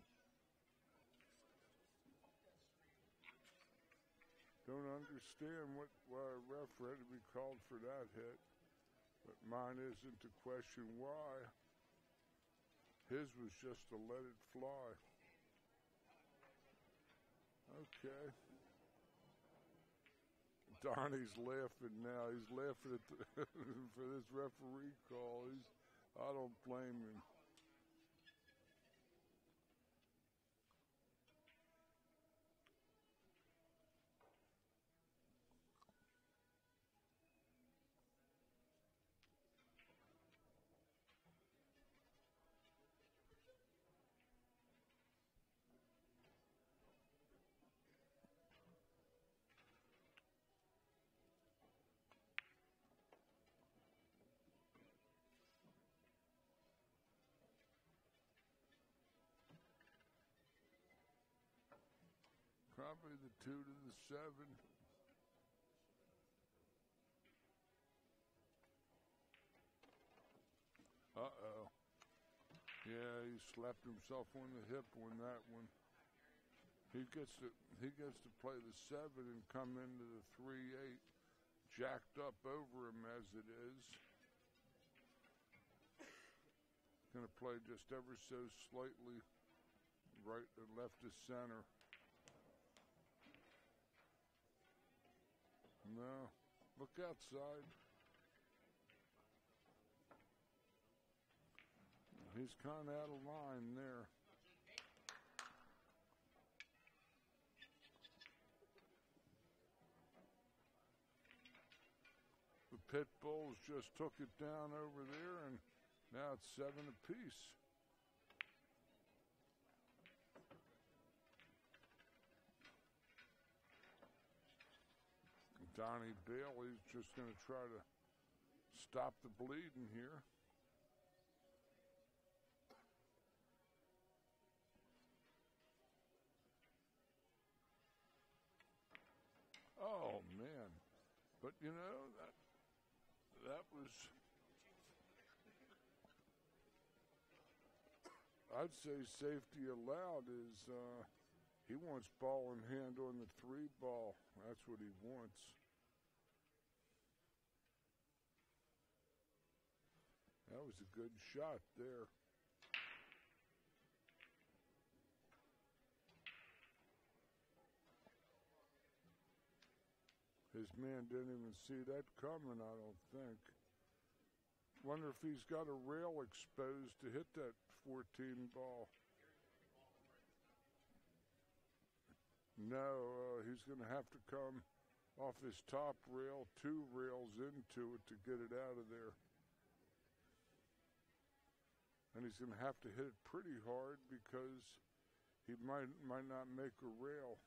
Don't understand why a ref had to be called for that hit, but mine isn't to question why. His was just to let it fly. Okay. Donnie's laughing now. He's laughing at for this referee call. I don't blame him. Probably the 2 to the 7. Uh-oh. Yeah, he slapped himself on the hip on that one. He gets to play the 7 and come into the 3-8, jacked up over him as it is. Going to play just ever so slightly right and left to center. No, look outside. He's kind of out of line there. The Pitbulls just took it down over there, and now it's 7 apiece. Donnie Bailey's just going to try to stop the bleeding here. Oh, man. But, you know, that was... I'd say safety allowed is he wants ball in hand on the 3-ball. That's what he wants. That was a good shot there. His man didn't even see that coming, I don't think. Wonder if he's got a rail exposed to hit that 14 ball. No, he's going to have to come off his top rail, 2 rails into it to get it out of there. And he's going to have to hit it pretty hard because he might not make a rail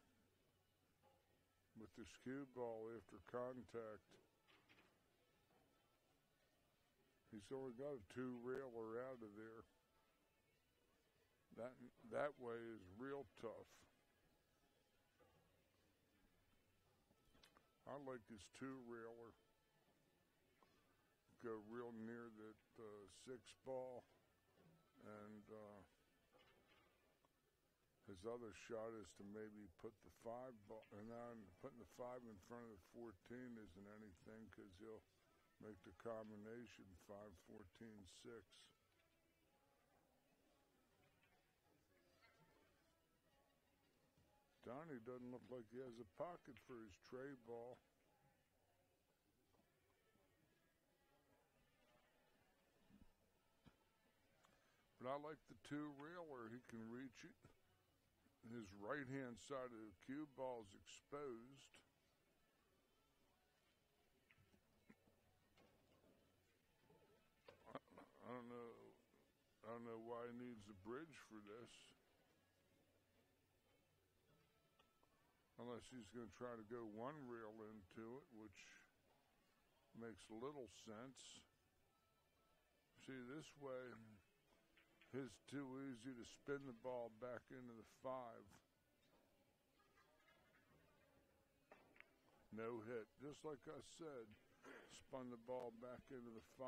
with this cue ball after contact. He's only got a 2-railer out of there. That way is real tough. I like his 2-railer. Go real near that 6-ball. And his other shot is to maybe put the 5-ball, and now putting the 5 in front of the 14 isn't anything because he'll make the combination 5, 14, 6. Donnie doesn't look like he has a pocket for his tray ball. But I like the 2-railer. He can reach it. His right-hand side of the cue ball is exposed. I don't know why he needs a bridge for this. Unless he's going to try to go 1 rail into it, which makes little sense. See, this way, His too easy to spin the ball back into the 5. No hit. Just like I said, spun the ball back into the 5.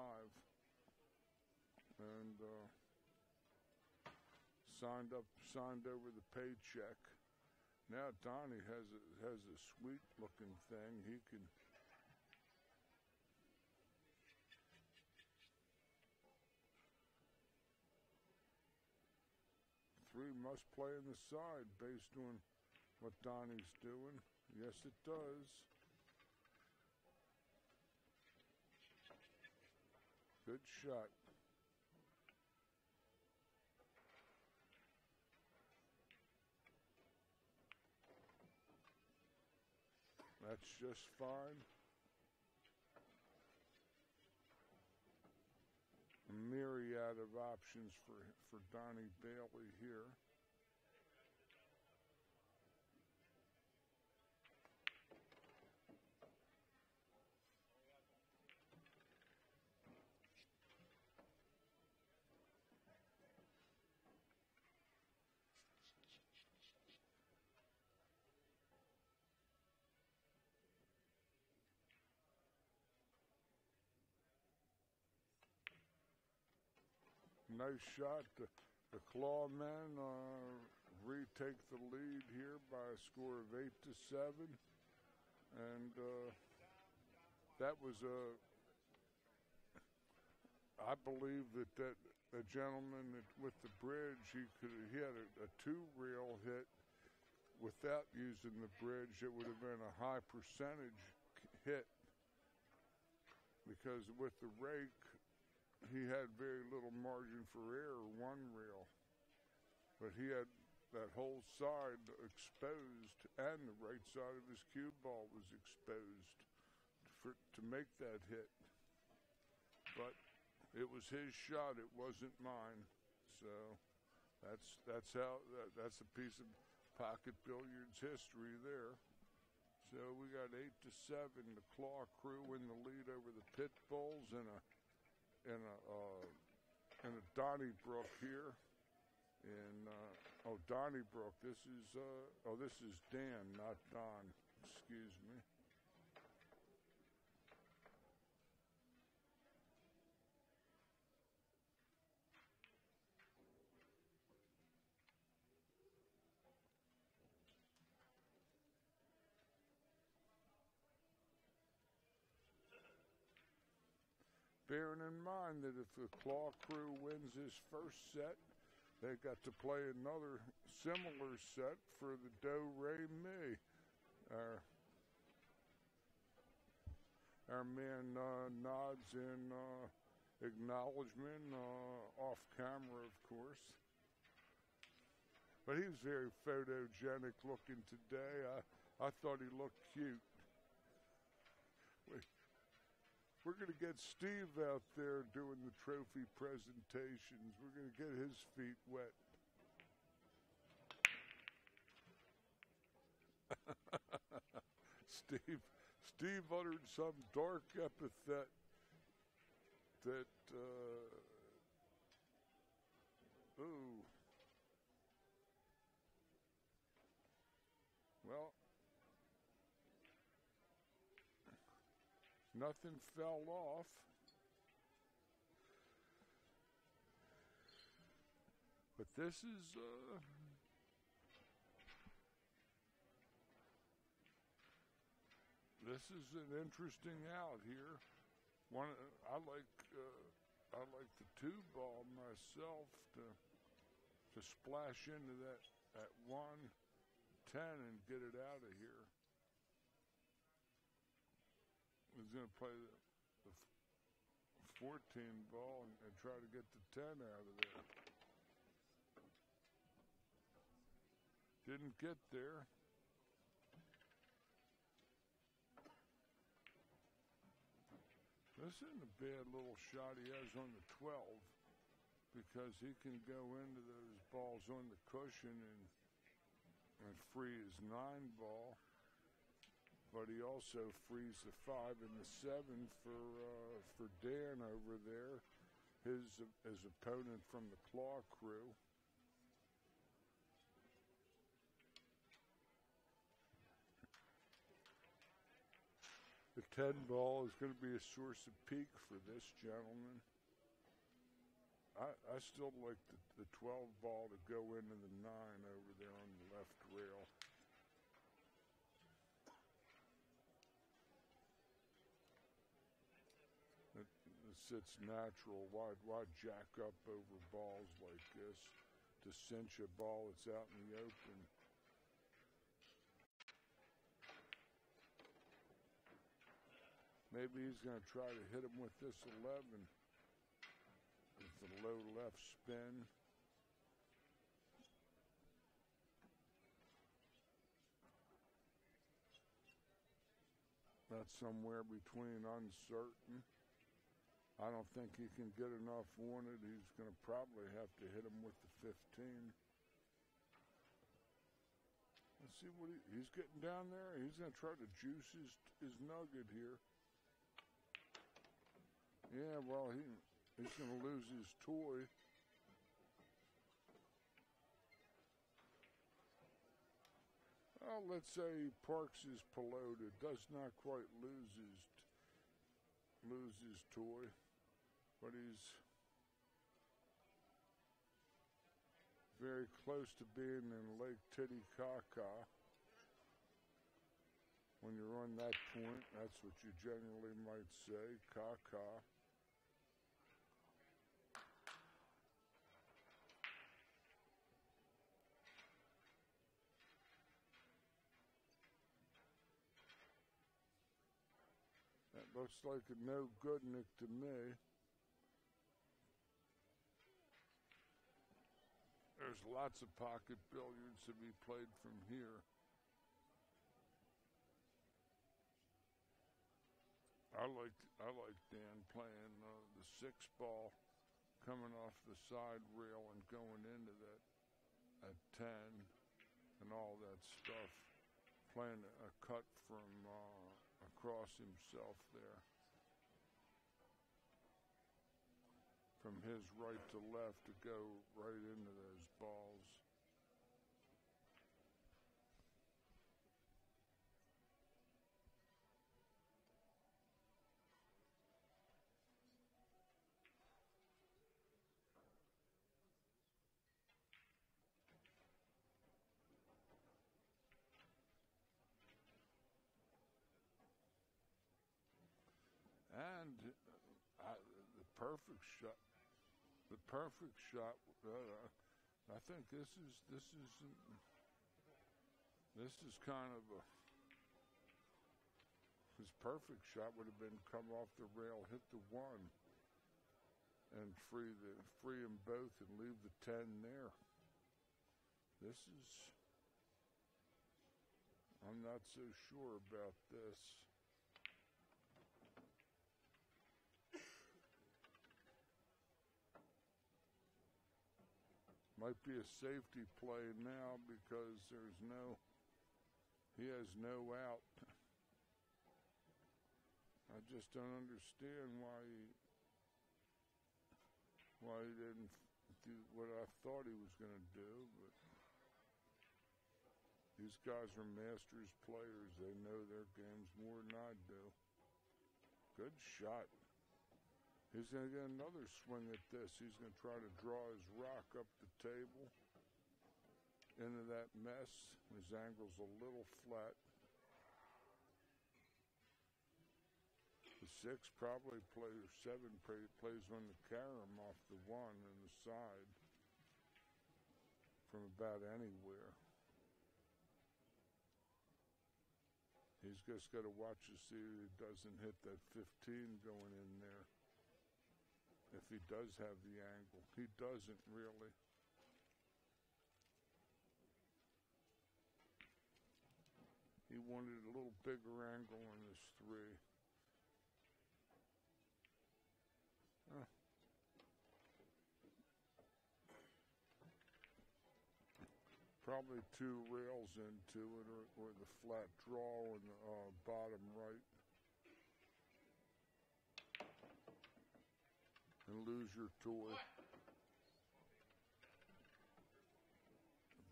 And signed over the paycheck. Now Donnie has a sweet looking thing. He can three must play in the side based on what Donnie's doing. Yes, it does. Good shot. That's just fine. A myriad of options for Donnie Bailey here. Nice shot. The Clawmen retake the lead here by a score of 8-7, and that was I believe that a gentleman with the bridge, he had a 2-reel hit without using the bridge. It would have been a high percentage hit because with the rake, he had very little margin for error, 1 reel. But he had that whole side exposed, and the right side of his cue ball was exposed to make that hit. But it was his shot, it wasn't mine. So that's a piece of pocket billiards history there. So we got 8-7. The Claw crew in the lead over the Pitbulls and a Donnybrook here. Donnybrook. This is Dan, not Don. Excuse me. Bearing in mind that if the Claw crew wins his first set, they got to play another similar set for the Do-Re-Mi. Our man nods in acknowledgement, off camera, of course. But he was very photogenic looking today. I thought he looked cute. We're going to get Steve out there doing the trophy presentations. We're going to get his feet wet. Steve uttered some dark epithet that, well, nothing fell off. But this is an interesting out here. I like the 2-ball myself to splash into that 110 and get it out of here. He's going to play the 14 ball and try to get the 10 out of there. Didn't get there. This isn't a bad little shot he has on the 12 because he can go into those balls on the cushion and free his 9 ball. But he also frees the 5 and the 7 for Dan over there. his opponent from the Claw crew. The 10 ball is going to be a source of pique for this gentleman. I still like the 12 ball to go into the 9 over there on the left rail. It sits natural. Why jack up over balls like this to cinch a ball that's out in the open? Maybe he's going to try to hit him with this 11 with the low left spin. That's somewhere between uncertain. I don't think he can get enough on it. He's going to probably have to hit him with the 15. Let's see what he's getting down there. He's going to try to juice his nugget here. Yeah, well, he's going to lose his toy. Well, let's say he parks his pelota, does not quite lose his toy, but he's very close to being in Lake Titicaca. When you're on that point, that's what you generally might say, caca. That looks like a no good nick to me. There's lots of pocket billiards to be played from here. I like Dan playing the 6 ball coming off the side rail and going into that at 10 and all that stuff. Playing a cut from across himself there. From his right to left to go right into those balls. And the perfect shot. The perfect shot. I think this is kind of his perfect shot would have been come off the rail, hit the 1, and free them both and leave the 10 there. I'm not so sure about this. Might be a safety play now because he has no out. I just don't understand why he didn't do what I thought he was going to do, but these guys are Masters players. They know their games more than I do. Good shot. He's going to get another swing at this. He's going to try to draw his rock up the table into that mess. His angle's a little flat. The 6 probably plays, 7 plays on the carom off the 1 and the side from about anywhere. He's just got to watch to see that he doesn't hit that 15 going in there. If he does have the angle. He doesn't really. He wanted a little bigger angle on this 3. Probably 2 rails into it or the flat draw on the bottom right. And lose your toy.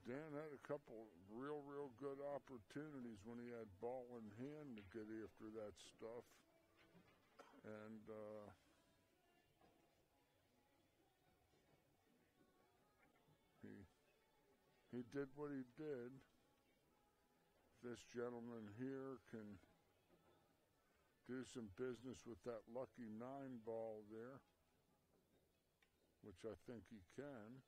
Dan had a couple real good opportunities when he had ball in hand to get after that stuff. And he did what he did. This gentleman here can do some business with that lucky 9 ball there, which I think he can.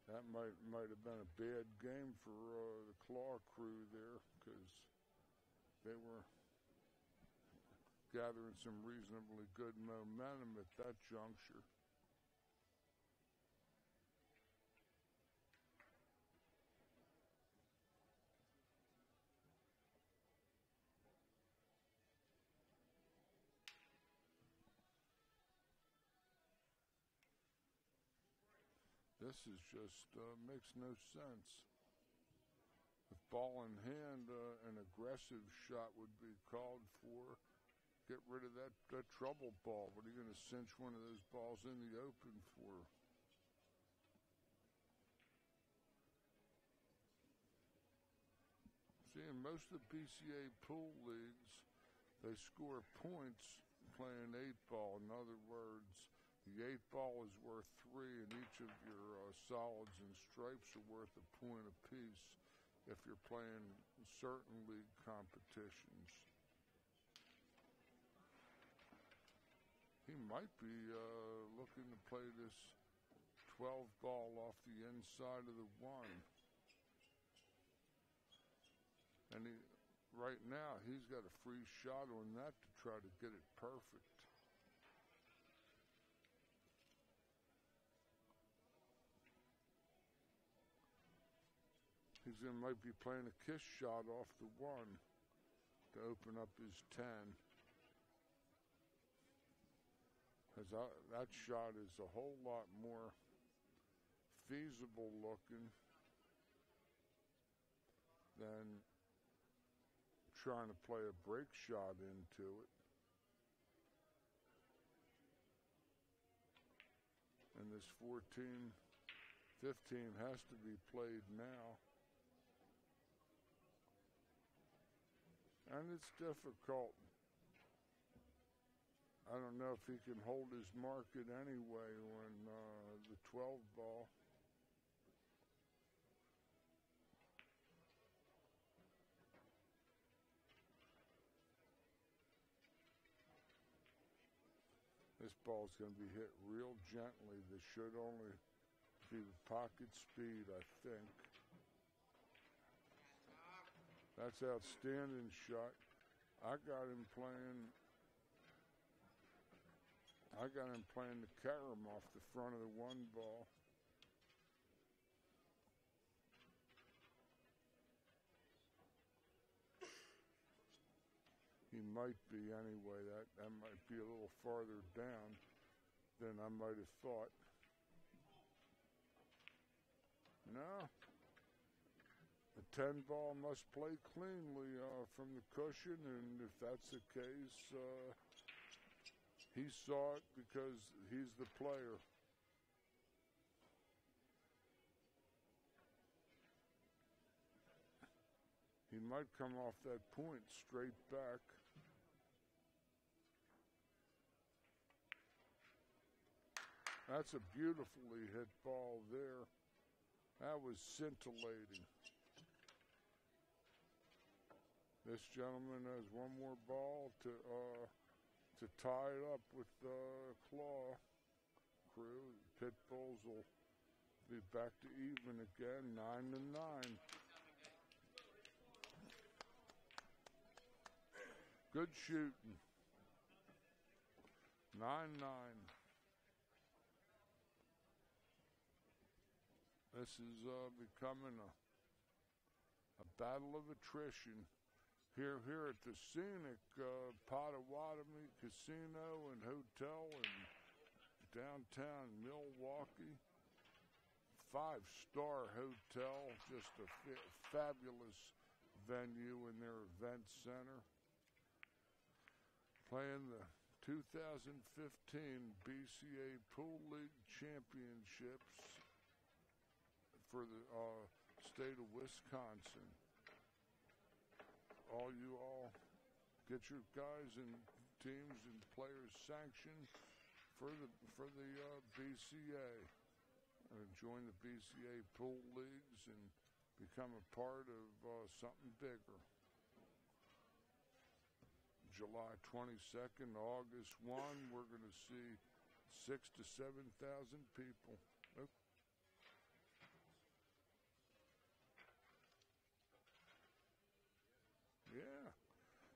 That might have been a bad game for the Claw crew there, because they were gathering some reasonably good momentum at that juncture. This is just makes no sense. With ball in hand, an aggressive shot would be called for. Get rid of that trouble ball. What are you going to cinch one of those balls in the open for? See, in most of the BCA pool leagues, they score points playing 8-ball. In other words, the 8-ball is worth 3, and each of your solids and stripes are worth a point apiece if you're playing certain league competitions. He might be looking to play this 12-ball off the inside of the 1. And right now, he's got a free shot on that to try to get it perfect. He might be playing a kiss shot off the 1 to open up his 10. Because that shot is a whole lot more feasible looking than trying to play a break shot into it. And this 14-15 has to be played now. And it's difficult. I don't know if he can hold his market anyway when the 12-ball. This ball's going to be hit real gently. This should only be pocket speed, I think. That's outstanding shot. I got him playing the carom off the front of the 1-ball. He might be anyway. That might be a little farther down than I might have thought. No. The 10-ball must play cleanly from the cushion, and if that's the case, he saw it because he's the player. He might come off that point straight back. That's a beautifully hit ball there. That was scintillating. This gentleman has one more ball to tie it up with the Claw crew. Pitbulls will be back to even again, 9-9. Good shooting. 9-9. This is becoming a battle of attrition. Here at the scenic Potawatomi Casino and Hotel in downtown Milwaukee. 5-star hotel, just a fabulous venue in their event center. Playing the 2015 BCA Pool League Championships for the state of Wisconsin. You all get your guys and teams and players sanctioned for the BCA. Join the BCA pool leagues and become a part of something bigger. July 22nd, August 1, we're going to see 6,000 to 7,000 people. Okay. Yeah,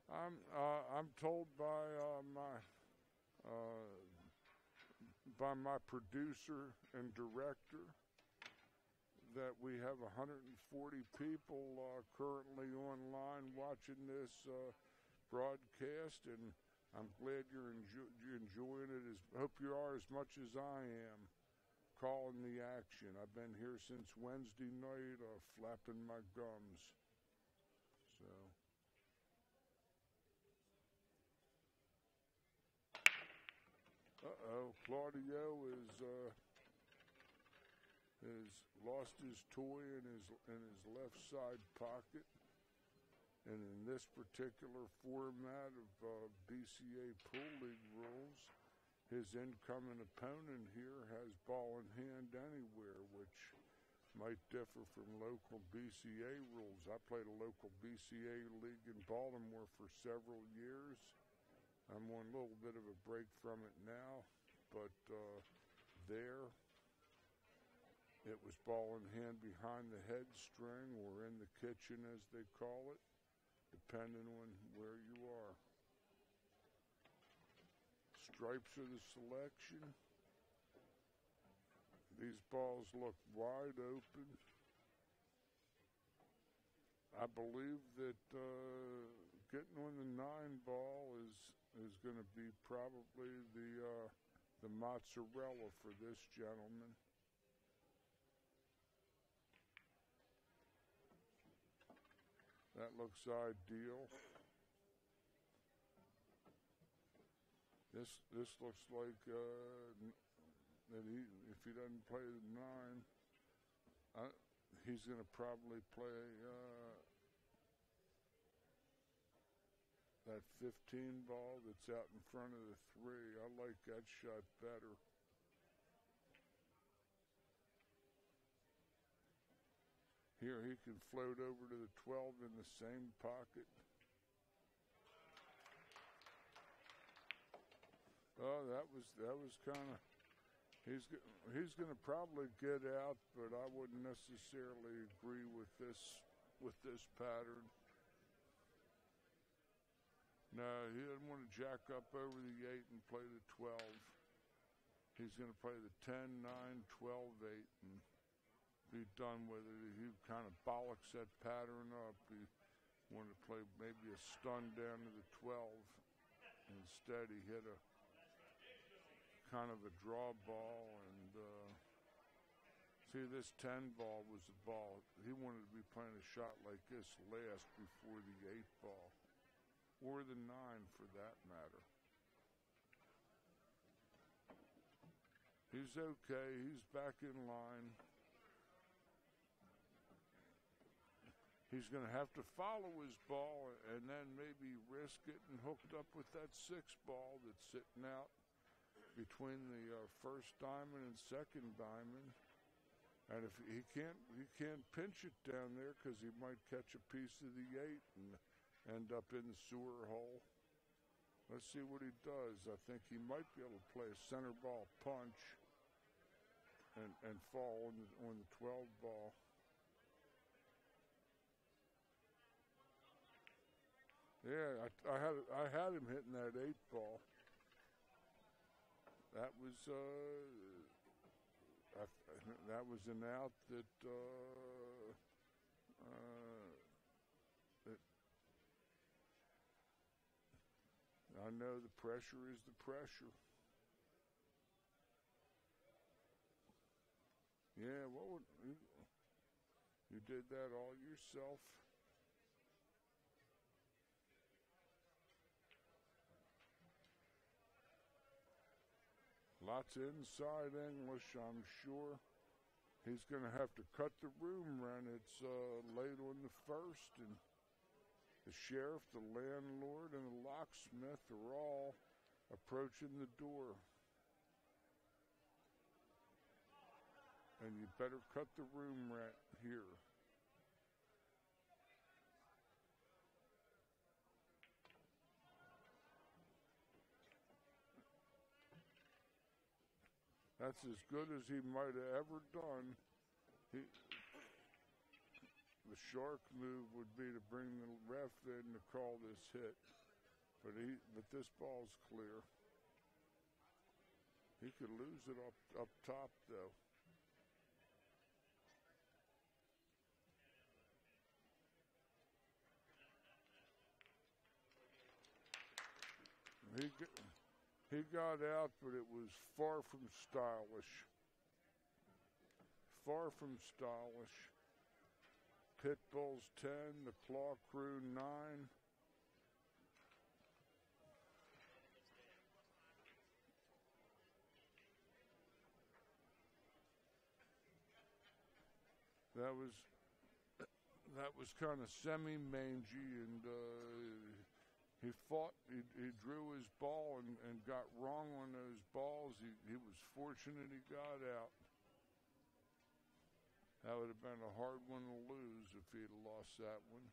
I'm told by my producer and director that we have 140 people currently online watching this broadcast, and I'm glad you're enjoying it. Hope you are as much as I am calling the action. I've been here since Wednesday night flapping my gums. So. Claudio has lost his toy in his left side pocket, and in this particular format of BCA Pool League rules, his incoming opponent here has ball in hand anywhere, which might differ from local BCA rules. I played a local BCA league in Baltimore for several years. I'm on a little bit of a break from it now, but there it was ball in hand behind the head string or in the kitchen, as they call it, depending on where you are. Stripes are the selection. These balls look wide open. I believe that getting on the 9 ball is going to be probably the mozzarella for this gentleman. That looks ideal. This looks like that if he doesn't play the 9, he's going to probably play that 15 ball that's out in front of the 3. I like that shot better. Here he can float over to the 12 in the same pocket. Oh, that was kind of. He's going to probably get out, but I wouldn't necessarily agree with this pattern. No, he doesn't want to jack up over the 8 and play the 12. He's going to play the 10, 9, 12, 8, and be done with it. He kind of bollocks that pattern up. He wanted to play maybe a stun down to the 12. Instead, he hit a kind of a draw ball, and see, this 10 ball was the ball. He wanted to be playing a shot like this last before the 8 ball. Or the 9 for that matter. He's okay. He's back in line. He's going to have to follow his ball and then maybe risk it and hooked up with that 6 ball that's sitting out between the first diamond and second diamond. And if he can't pinch it down there because he might catch a piece of the 8 and end up in the sewer hole. Let's see what he does. I think he might be able to play a center ball punch and fall on the 12 ball. Yeah, I had him hitting that 8 ball. That was an out that I know the pressure is the pressure. Yeah, what would you did that all yourself? Lots of inside English, I'm sure. He's going to have to cut the room rent. It's late on the first, and the sheriff, the landlord, and the locksmith are all approaching the door. And you better cut the room rent here. That's as good as he might have ever done. The shark move would be to bring the ref in to call this hit. But this ball's clear. He could lose it up top, though. He got out, but it was far from stylish. Far from stylish. Pitbulls 10, the Claw Crew 9. That was kind of semi-mangy, and he fought. He drew his ball and got wrong on those balls. He was fortunate he got out. That would have been a hard one to lose if he had lost that one.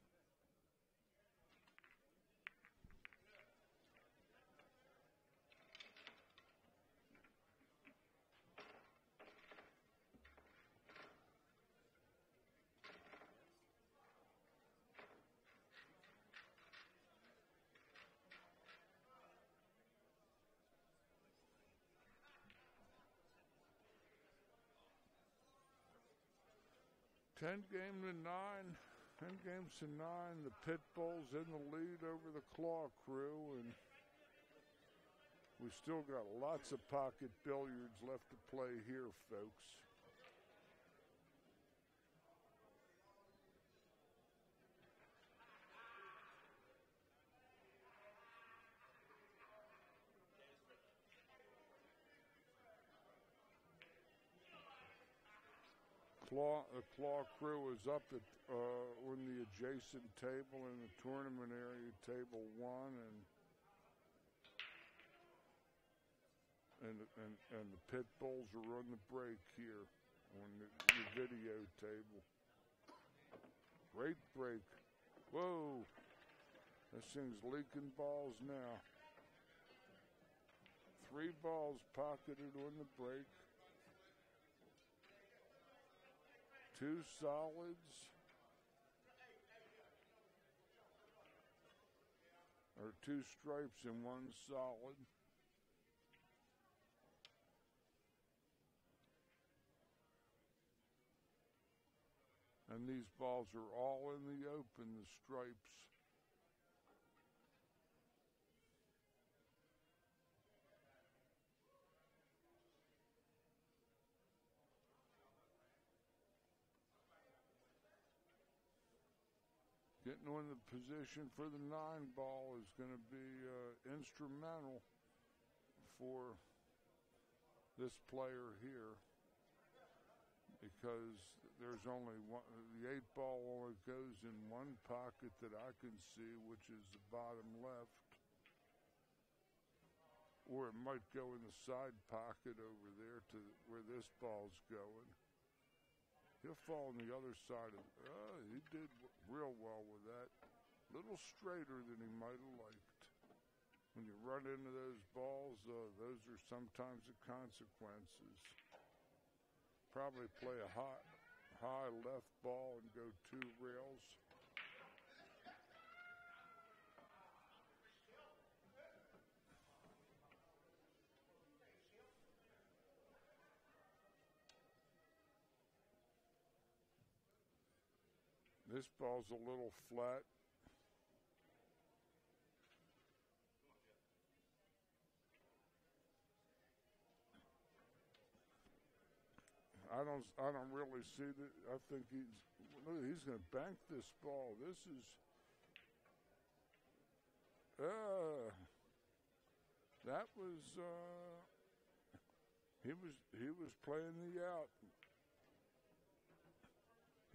Ten games to nine. The Pitbulls in the lead over the Claw Crew, and we still got lots of pocket billiards left to play here, folks. The Claw Crew is up at on the adjacent table in the tournament area, table 1, and the Pitbulls are on the break here on the video table. Great break. Whoa, this thing's leaking balls now. 3 balls pocketed on the break. 2 solids, or 2 stripes and 1 solid. And these balls are all in the open, the stripes. Getting on the position for the 9 ball is going to be instrumental for this player here, because there's only one. The 8 ball only goes in one pocket that I can see, which is the bottom left, or it might go in the side pocket over there to where this ball's going. He'll fall on the other side of it. He did real well with that. Little straighter than he might have liked. When you run into those balls, those are sometimes the consequences. Probably play a high left ball and go 2 rails. This ball's a little flat. I don't really see that. I think he's going to bank this ball. This is that was He was playing the out.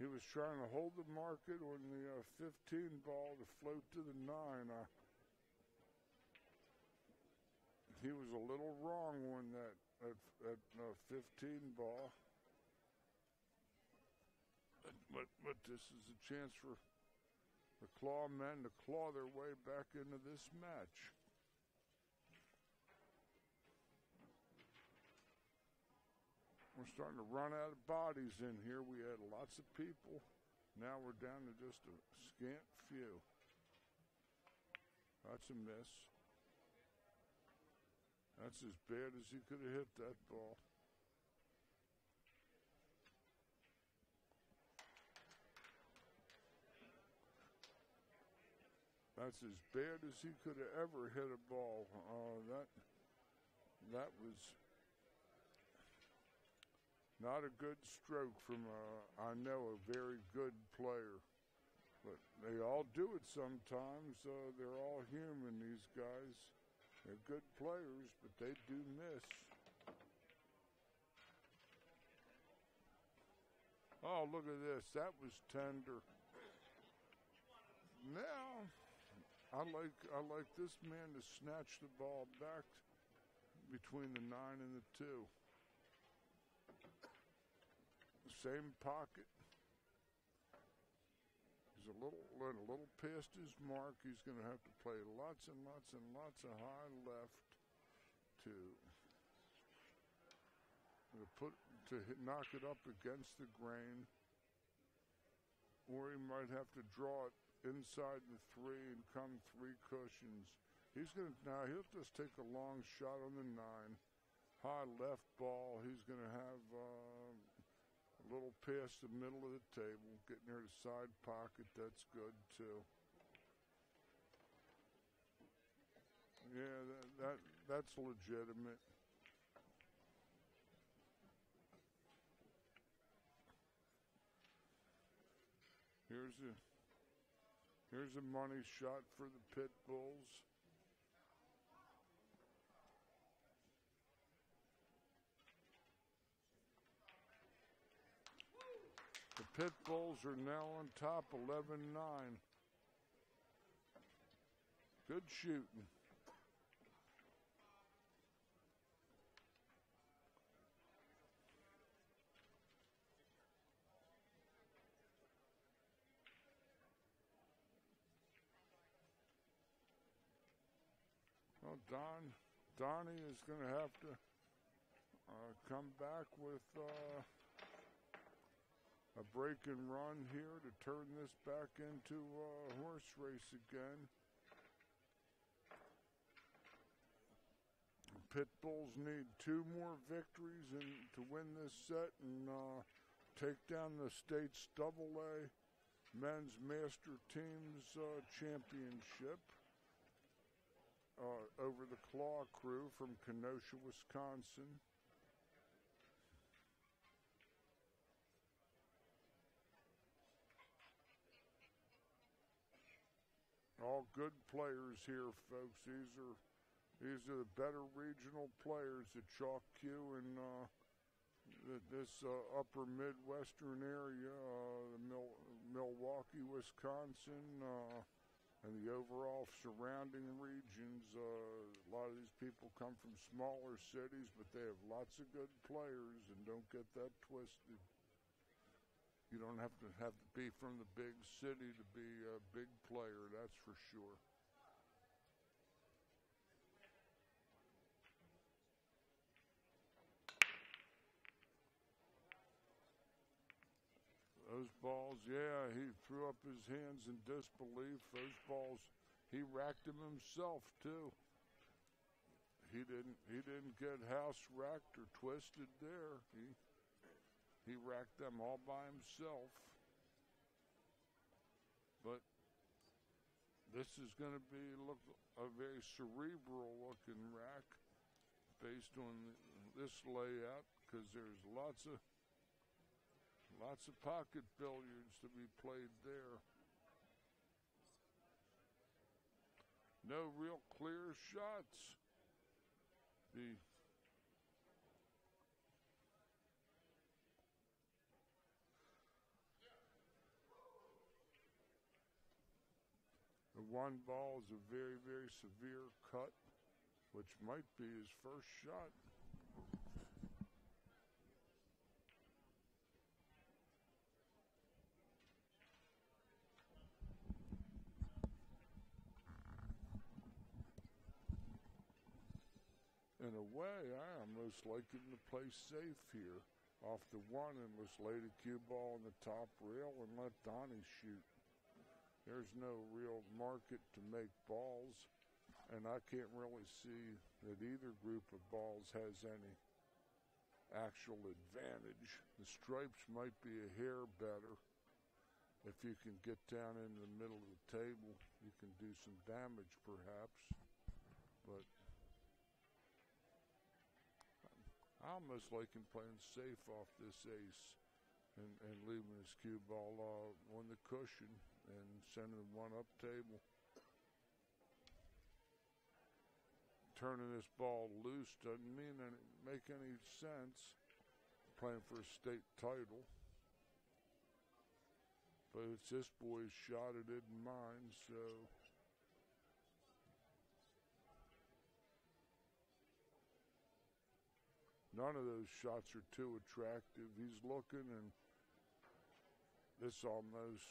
He was trying to hold the market on the 15 ball to float to the 9. He was a little wrong on that at 15 ball. But this is a chance for the Claw men to claw their way back into this match. We're starting to run out of bodies in here. We had lots of people. Now we're down to just a scant few. That's a miss. That's as bad as he could have hit that ball. That's as bad as he could have ever hit a ball. That was not a good stroke from, I know, a very good player. But they all do it sometimes. They're all human, these guys. They're good players, but they do miss. Oh, look at this. That was tender. Now, I like this man to snatch the ball back between the 9 and the 2. Same pocket. He's a little past his mark. He's going to have to play lots and lots and lots of high left to knock it up against the grain, or he might have to draw it inside the 3 and come 3 cushions. He'll just take a long shot on the 9. High left ball. He's going to have a little past the middle of the table, getting near the side pocket. That's good too. Yeah, that's legitimate. Here's a money shot for the Pitbulls. The Pitbulls are now on top, 11-9. Good shooting. Well, Donnie is going to have to come back with a break and run here to turn this back into a horse race again. Pitbulls need 2 more victories to win this set and take down the state's AA men's master teams championship over the Claw crew from Kenosha, Wisconsin. All good players here, folks. These are the better regional players at Chalk Q and this upper Midwestern area, Milwaukee, Wisconsin, and the overall surrounding regions. A lot of these people come from smaller cities, but they have lots of good players, and don't get that twisted. You don't have to be from the big city to be a big player, that's for sure. Those balls, yeah, he threw up his hands in disbelief. Those balls, he racked them himself too. He didn't get house racked or twisted there. He racked them all by himself. But this is going to look a very cerebral looking rack based on this layout, because there's lots of pocket billiards to be played there. No real clear shots. one ball is a very, very severe cut, which might be his first shot. In a way, I almost like him to play safe here off the one and just lay the cue ball on the top rail and let Donnie shoot. There's no real market to make balls, and I can't really see that either group of balls has any actual advantage. The stripes might be a hair better. If you can get down in the middle of the table, you can do some damage perhaps, but I almost like him playing safe off this ace and leaving his cue ball on the cushion and sending one up table. Turning this ball loose doesn't make any sense. Playing for a state title. But it's this boy's shot, it isn't mine, so none of those shots are too attractive. He's looking, and this almost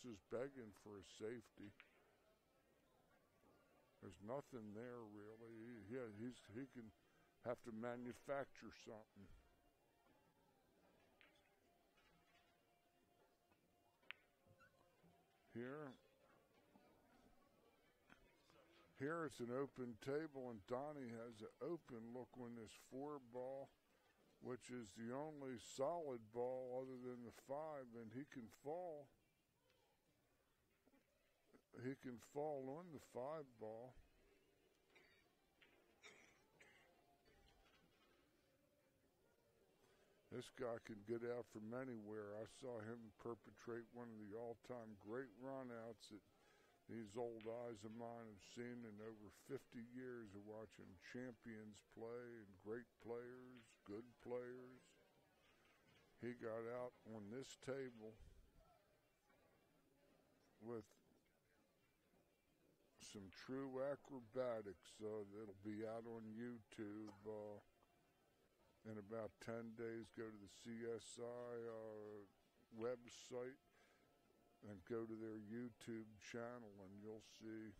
is begging for a safety. There's nothing there really. He can have to manufacture something. Here it's an open table, and Donnie has an open look on this 4 ball, which is the only solid ball other than the 5, and he can fall. He can fall on the 5 ball. This guy can get out from anywhere. I saw him perpetrate one of the all-time great run-outs that these old eyes of mine have seen in over 50 years of watching champions play and great players, good players. He got out on this table with some true acrobatics. That'll be out on YouTube in about 10 days. Go to the CSI website and go to their YouTube channel, and you'll see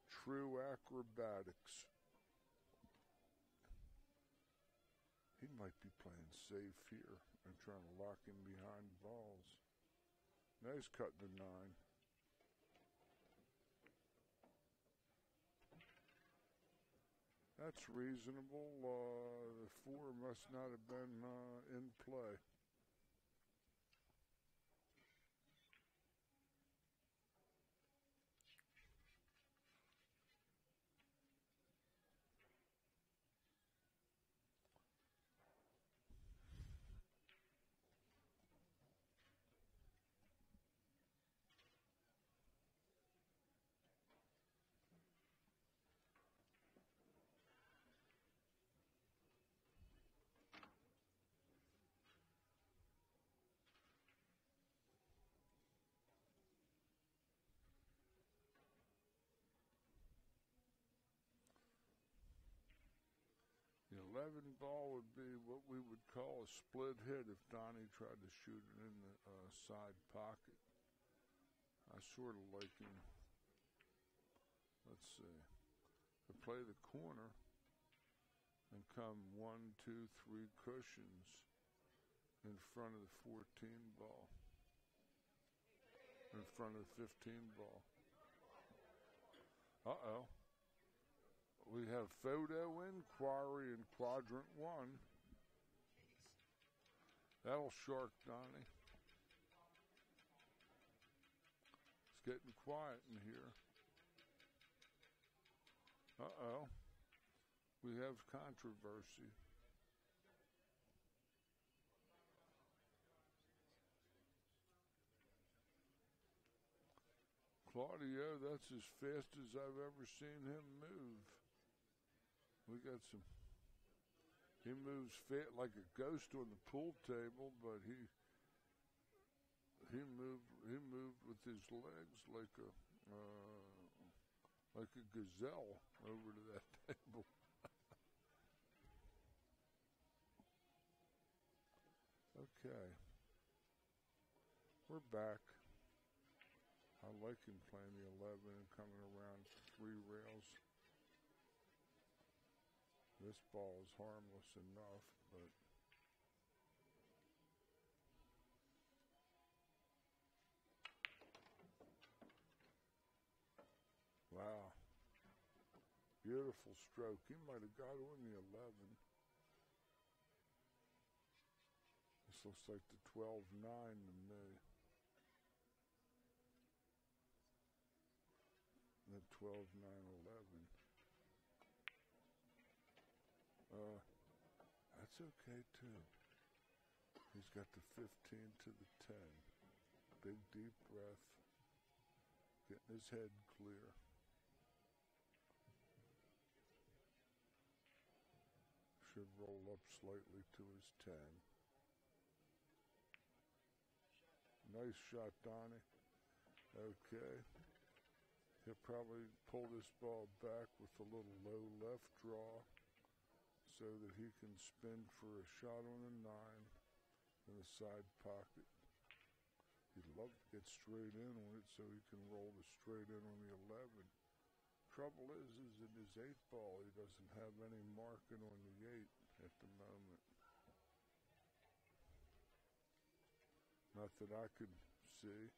true acrobatics. He might be playing safe here and trying to lock him behind balls. Now he's cutting the 9. That's reasonable. The 4 must not have been in play. The 11 ball would be what we would call a split hit if Donnie tried to shoot it in the side pocket. I sort of like him, let's see, to play the corner and come 1, 2, 3 cushions in front of the 14 ball, in front of the 15 ball. Uh-oh. We have photo inquiry in quadrant 1. That'll shark Donnie. It's getting quiet in here. Uh-oh. We have controversy. Claudio, that's as fast as I've ever seen him move. We got some, he moves like a ghost on the pool table, but moved with his legs like a gazelle over to that table. Okay, we're back. I like him playing the 11 and coming around 3 rails. This ball is harmless enough, but wow. Beautiful stroke. He might have got on the 11. This looks like the 12-9 to me. The 12-9-11. That's okay too. He's got the 15 to the 10. Big deep breath. Getting his head clear. Should roll up slightly to his 10. Nice shot, Donnie. Okay. He'll probably pull this ball back with a little low left draw so that he can spin for a shot on a 9 in the side pocket. He'd love to get straight in on it so he can roll the straight in on the 11. Trouble is in his 8 ball, he doesn't have any marking on the 8 at the moment. Not that I could see.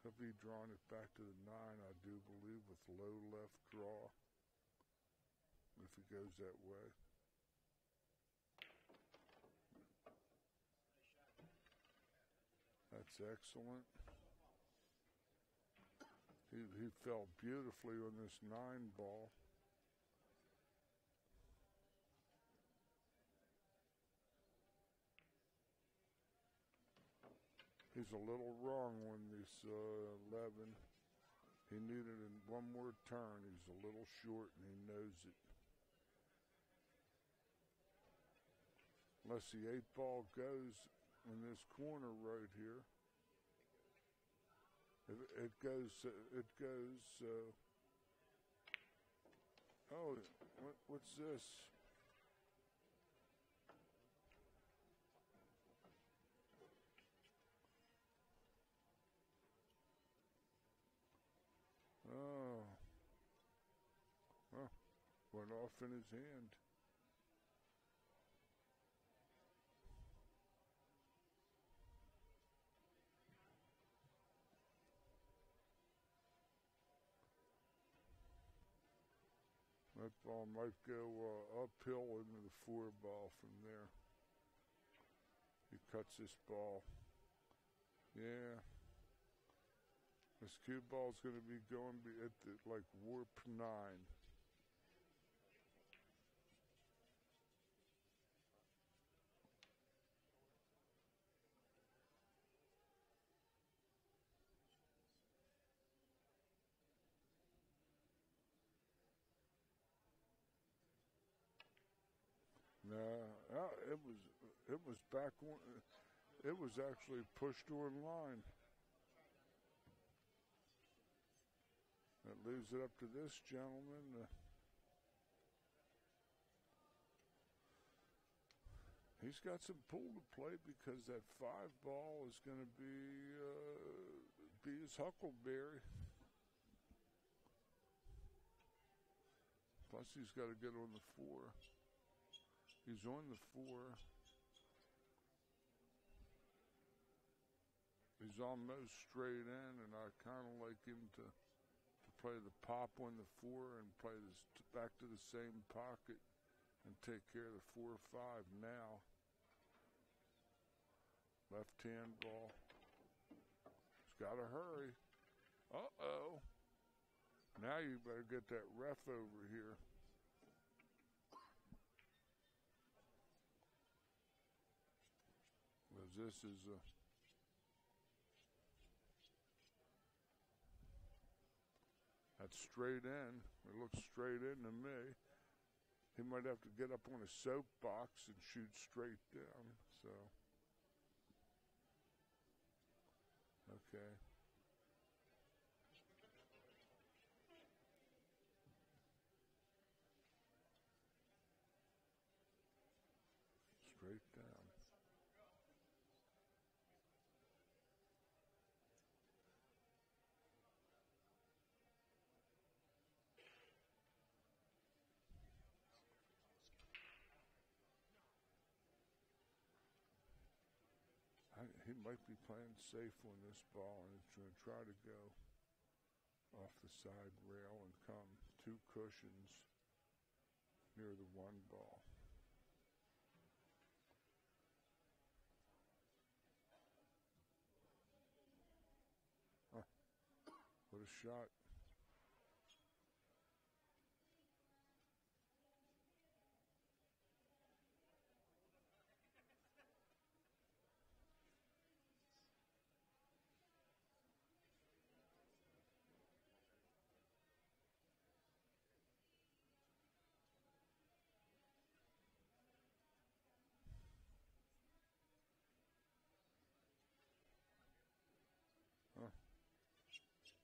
He'll be drawing it back to the 9, I do believe, with low left draw, if it goes that way. That's excellent. He fell beautifully on this 9 ball. He's a little wrong on this 11. He needed one more turn. He's a little short and he knows it. Unless the 8 ball goes in this corner right here. If it goes, oh, what's this? Oh, well, went off in his hand. That ball might go uphill into the 4 ball from there. He cuts this ball. Yeah. This cue ball's going to be going at like warp 9. No, it was back on. It was actually pushed online. That leaves it up to this gentleman. He's got some pull to play because that 5 ball is going to be his huckleberry. Plus, he's got to get on the 4. He's on the 4. He's almost straight in, and I kind of like him to play the pop on the 4 and play this back to the same pocket and take care of the 4-5 now. Left-hand ball. He's got to hurry. Uh-oh. Now you better get that ref over here. Because this is that's straight in. It looks straight in to me. He might have to get up on a soapbox and shoot straight down. So Okay. Straight down. He might be playing safe on this ball, and he's going to try to go off the side rail and come 2 cushions near the 1 ball. What a shot.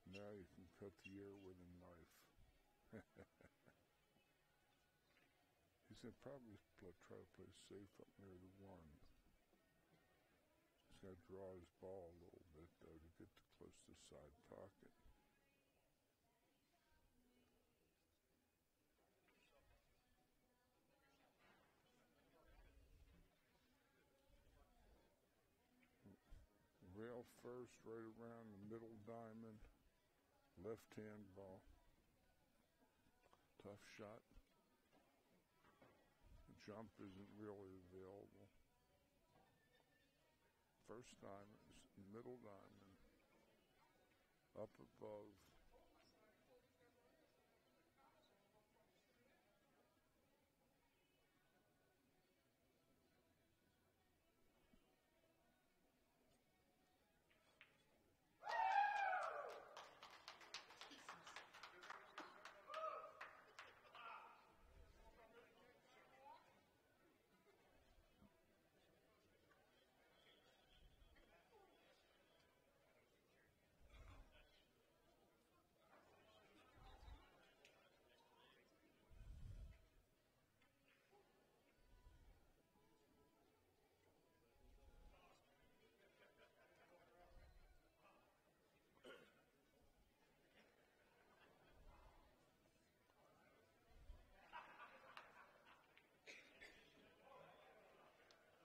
Now you can cut the air with a knife. He's going to probably try to play safe up near the 1. He's got to draw his ball a little bit, though, to get to close to the side pocket. Rail first, right around the middle diamond. Left-hand ball. Tough shot. The jump isn't really available. First diamond, middle diamond. Up above.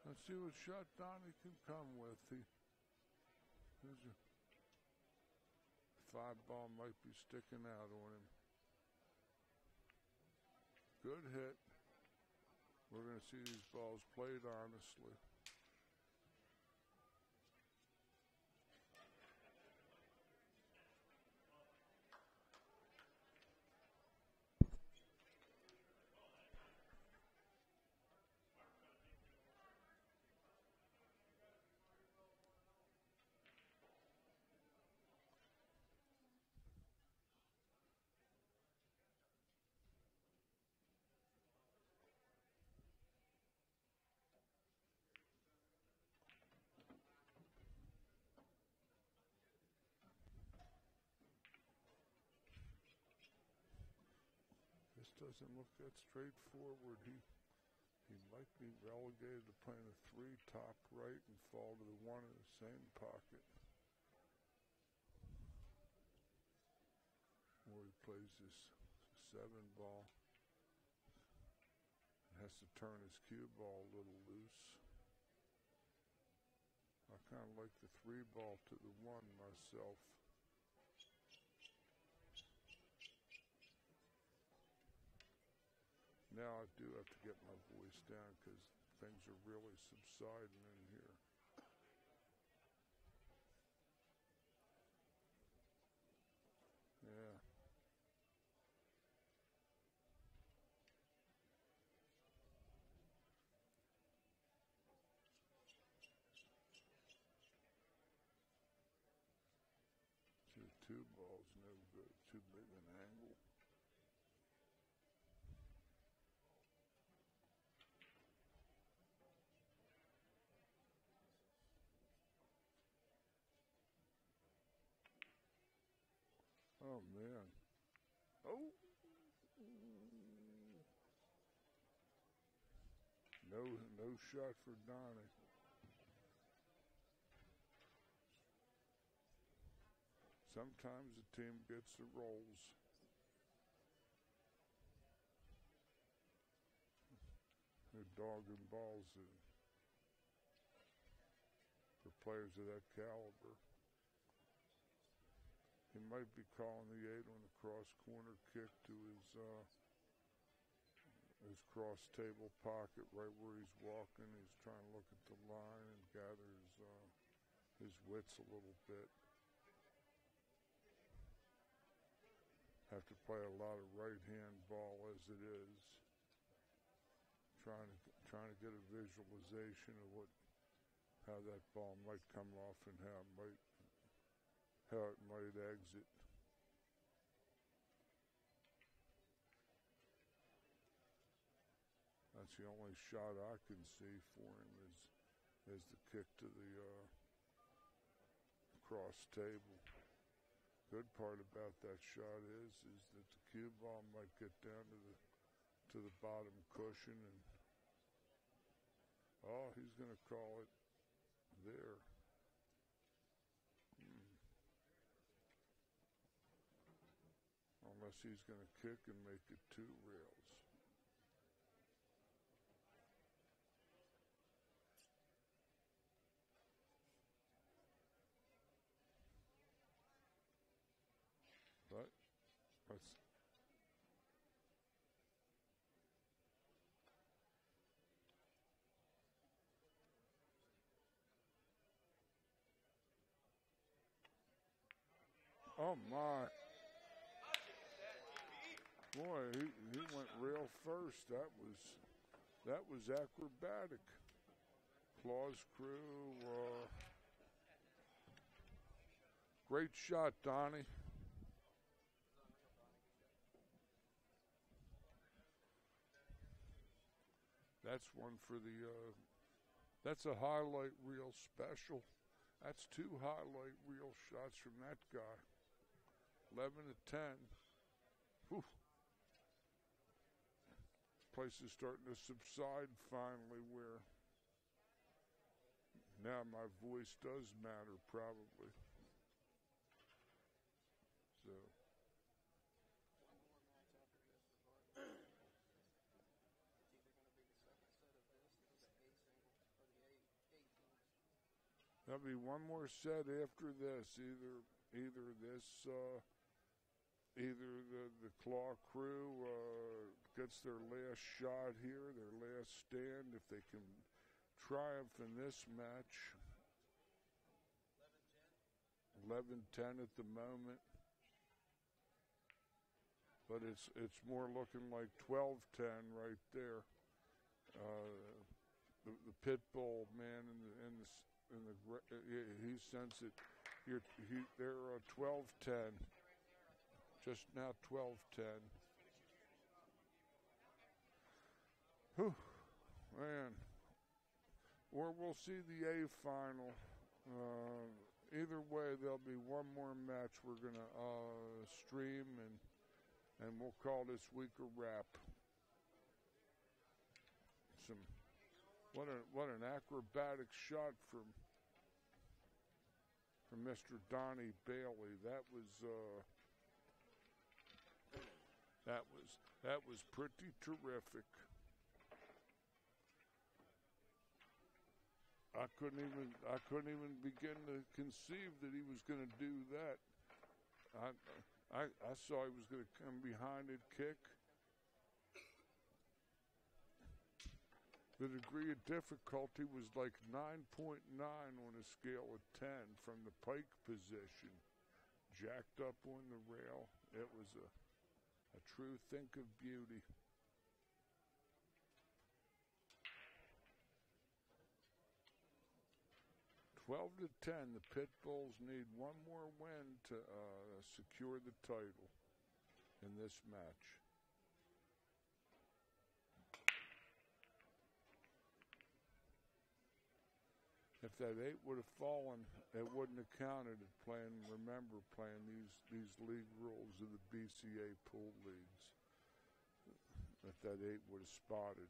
Let's see what shot Donnie can come with. There's a 5 ball might be sticking out on him. Good hit. We're going to see these balls played honestly. Doesn't look that straightforward. He might be relegated to playing a 3 top right and fall to the 1 in the same pocket. Or he plays this 7 ball. Has to turn his cue ball a little loose. I kind of like the 3 ball to the 1 myself. Now I do have to get my voice down because things are really subsiding in here. Yeah. The 2 balls no good. Too big an angle. Oh, man. Oh. No shot for Donnie. Sometimes the team gets the rolls. They're dogging balls for players of that caliber. He might be calling the 8 on the cross corner kick to his cross table pocket right where he's walking. He's trying to look at the line and gather his wits a little bit. Have to play a lot of right-hand ball as it is. Trying to get a visualization of how that ball might come off and how it might exit. That's the only shot I can see for him is the kick to the cross table. Good part about that shot is that the cue ball might get down to the bottom cushion and he's going to call it there. Unless he's going to kick and make it 2 rails. But let's. Oh my. Boy, he went rail first. That was acrobatic. Applause crew. Great shot, Donnie. That's one for that's a highlight reel special. That's 2 highlight reel shots from that guy. 11 to 10. Whew. Place is starting to subside finally where now my voice does matter probably. So. There'll be one more set after this. Either the Claw crew gets their last shot here, their last stand, if they can triumph in this match. 11-10 at the moment. But it's more looking like 12-10 right there. The Pitbull man he sends it. They're 12-10. Just now 12-10. Whew, man. Or we'll see the A final. Either way, there'll be one more match we're going to stream, and we'll call this week a wrap. What an acrobatic shot from Mr. Donnie Bailey. That was pretty terrific. I couldn't even begin to conceive that he was going to do that. I saw he was going to come behind and kick. The degree of difficulty was like 9.9 on a scale of 10 from the pike position. Jacked up on the rail. It was a true think of beauty. $12 to 10. The Pitbulls need one more win to secure the title in this match. If if that 8 would have fallen, it wouldn't have counted at playing. Remember playing these league rules of the BCA pool leagues. If that 8 would have spotted.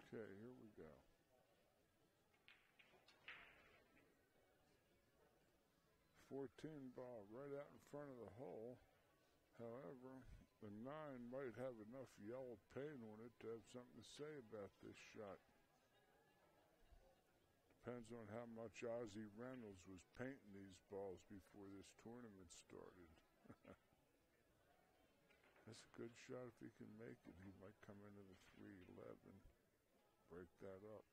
Okay, here we go. 14 ball right out in front of the hole. However, the 9 might have enough yellow paint on it to have something to say about this shot. Depends on how much Ozzie Reynolds was painting these balls before this tournament started. That's a good shot if he can make it. He might come into the 311. Break that up.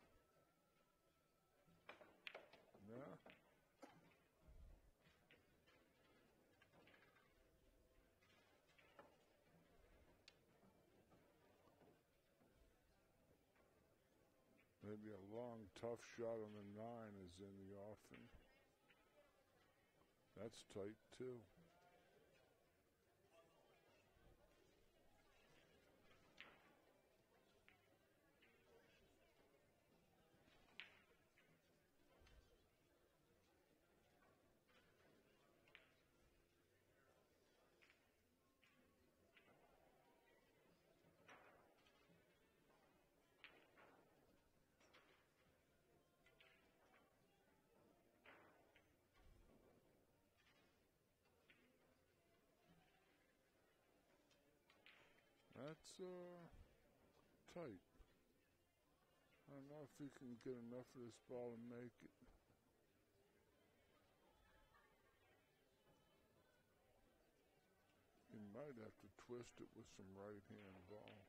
No? Maybe a long, tough shot on the 9 is in the offing. That's tight, too. That's tight. I don't know if he can get enough of this ball to make it. He might have to twist it with some right-hand ball.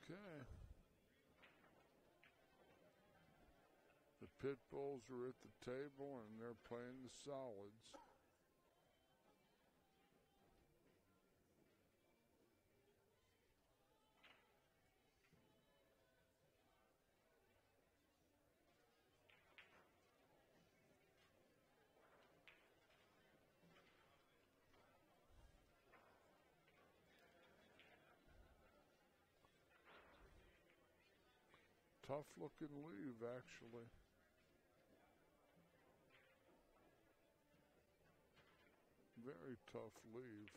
Okay. The Pitbulls are at the table and they're playing the solids. Tough looking leave, actually. Very tough leave.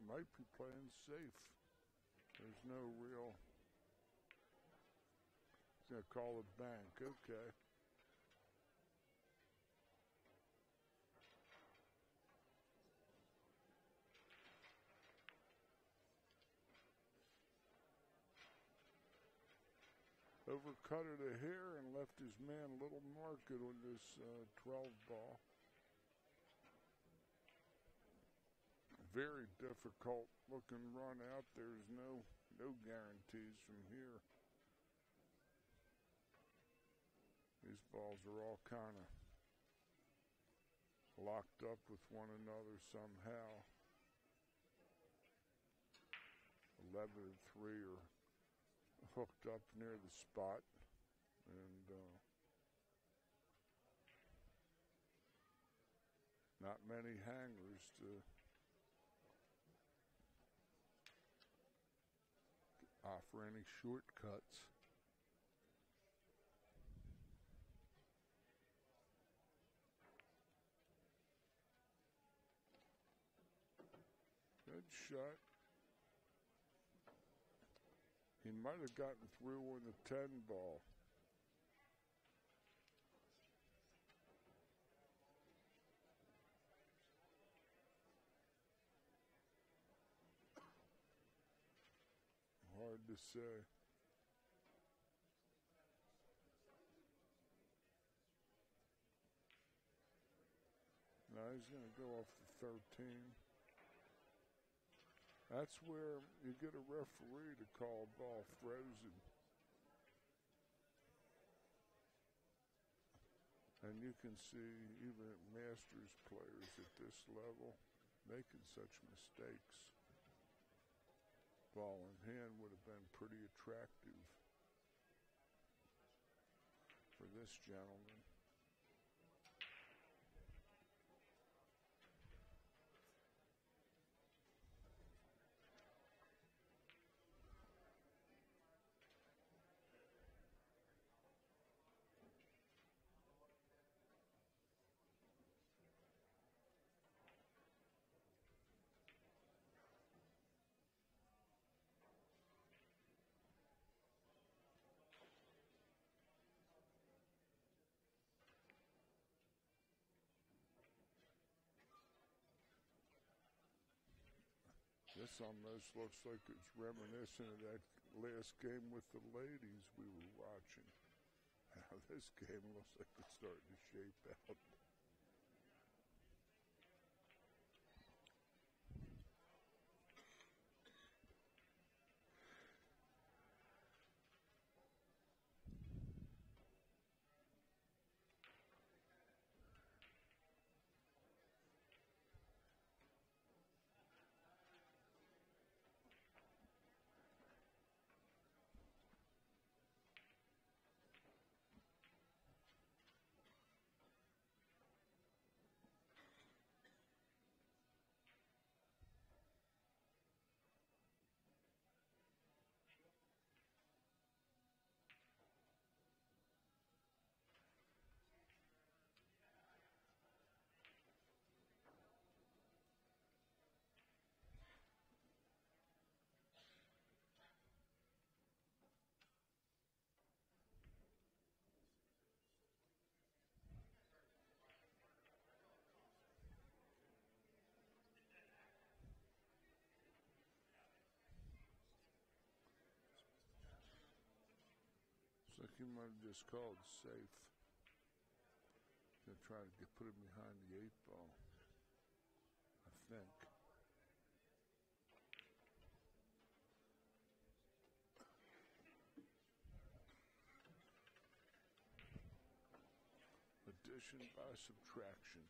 Might be playing safe. There's no real They call it bank. Okay. Overcutted a hair and left his man a little market on this 12 ball. Very difficult looking run out. There's no guarantees from here. These balls are all kind of locked up with one another somehow. 11-3 are hooked up near the spot, and not many hangers to offer any shortcuts. Good shot. He might have gotten through on the 10 ball. Hard to say. Now he's going to go off the 13. That's where you get a referee to call a ball frozen. And you can see even Masters players at this level making such mistakes. Ball in hand would have been pretty attractive for this gentleman. This almost looks like it's reminiscent of that last game with the ladies we were watching. Now this game looks like it's starting to shape out. Looks like he might have just called safe. Gonna try to put him behind the 8 ball, I think. Addition by subtraction.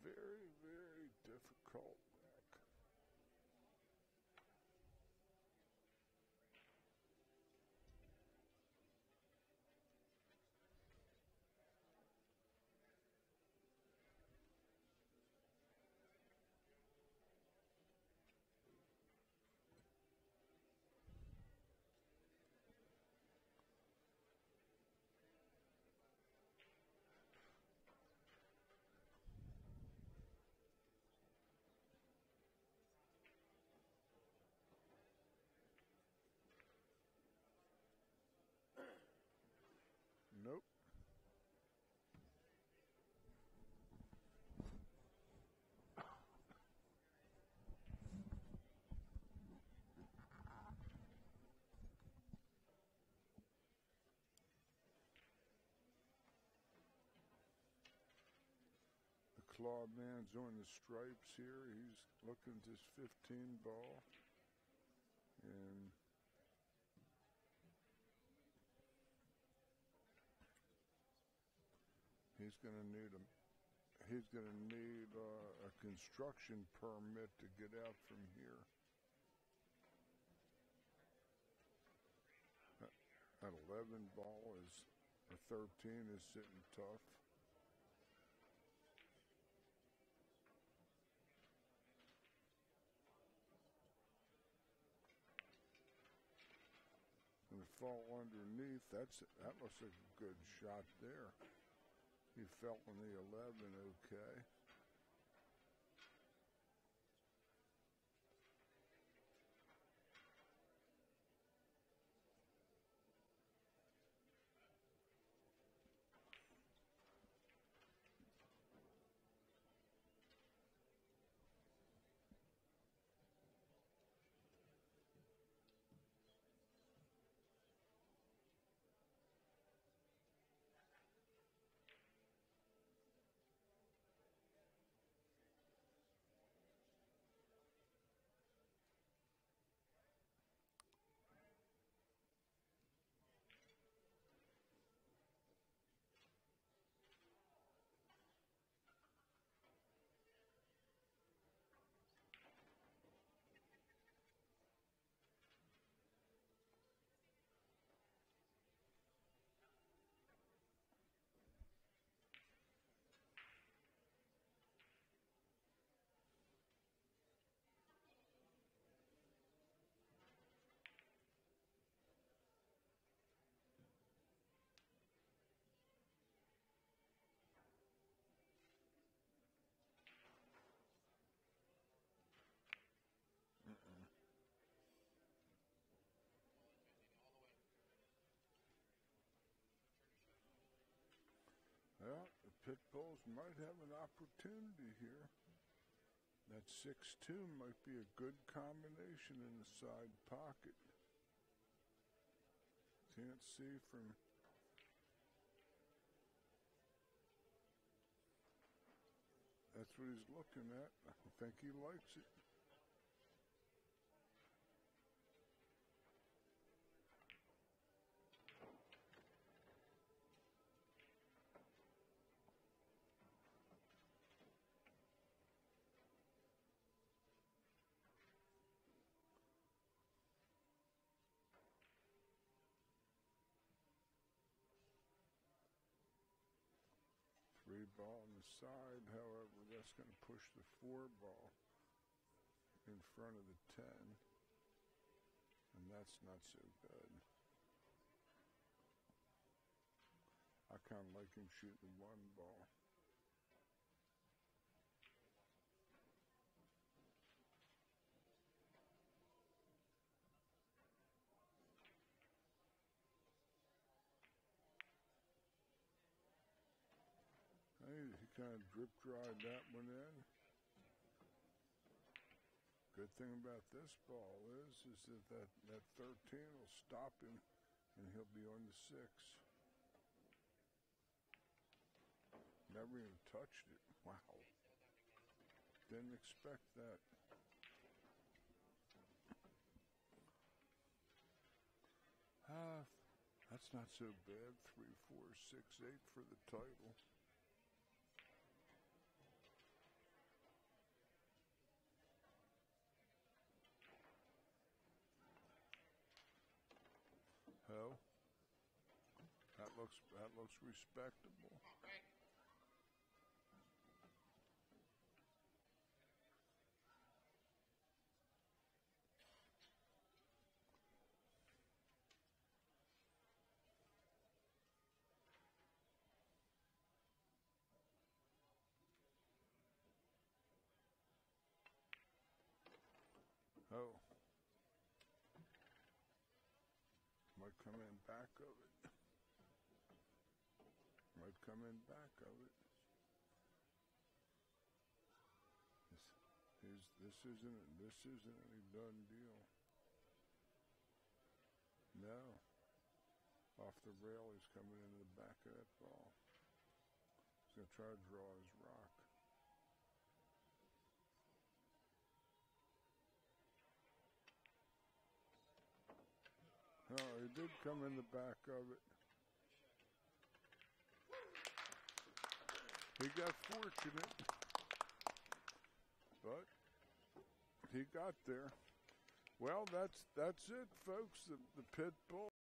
Very, very difficult back. Nope. Claw man's on the stripes here. He's looking at his 15 ball. And he's going to need a construction permit to get out from here. At 11 ball is a 13 is sitting tough. And the fall underneath, that looks like a good shot there. He fell on the 11, okay. Well, the Pitbulls might have an opportunity here. That 6-2 might be a good combination in the side pocket. Can't see from... That's what he's looking at. I think he likes it. Three ball on the side, however, that's going to push the 4 ball in front of the 10, and that's not so good. I kind of like him shooting 1 ball. He kind of drip dried that one in. Good thing about this ball is that 13 will stop him and he'll be on the 6. Never even touched it. Wow. Didn't expect that. That's not so bad. 3, 4, 6, 8 for the title. Oh, that looks respectable. Oh. Might come in back of it. to come in back of it. This isn't any done deal. No. Off the rail, he's coming into the back of that ball. He's going to try to draw his rock. Oh, he did come in the back of it. He got fortunate, but he got there. Well, that's it, folks. The Pitbulls.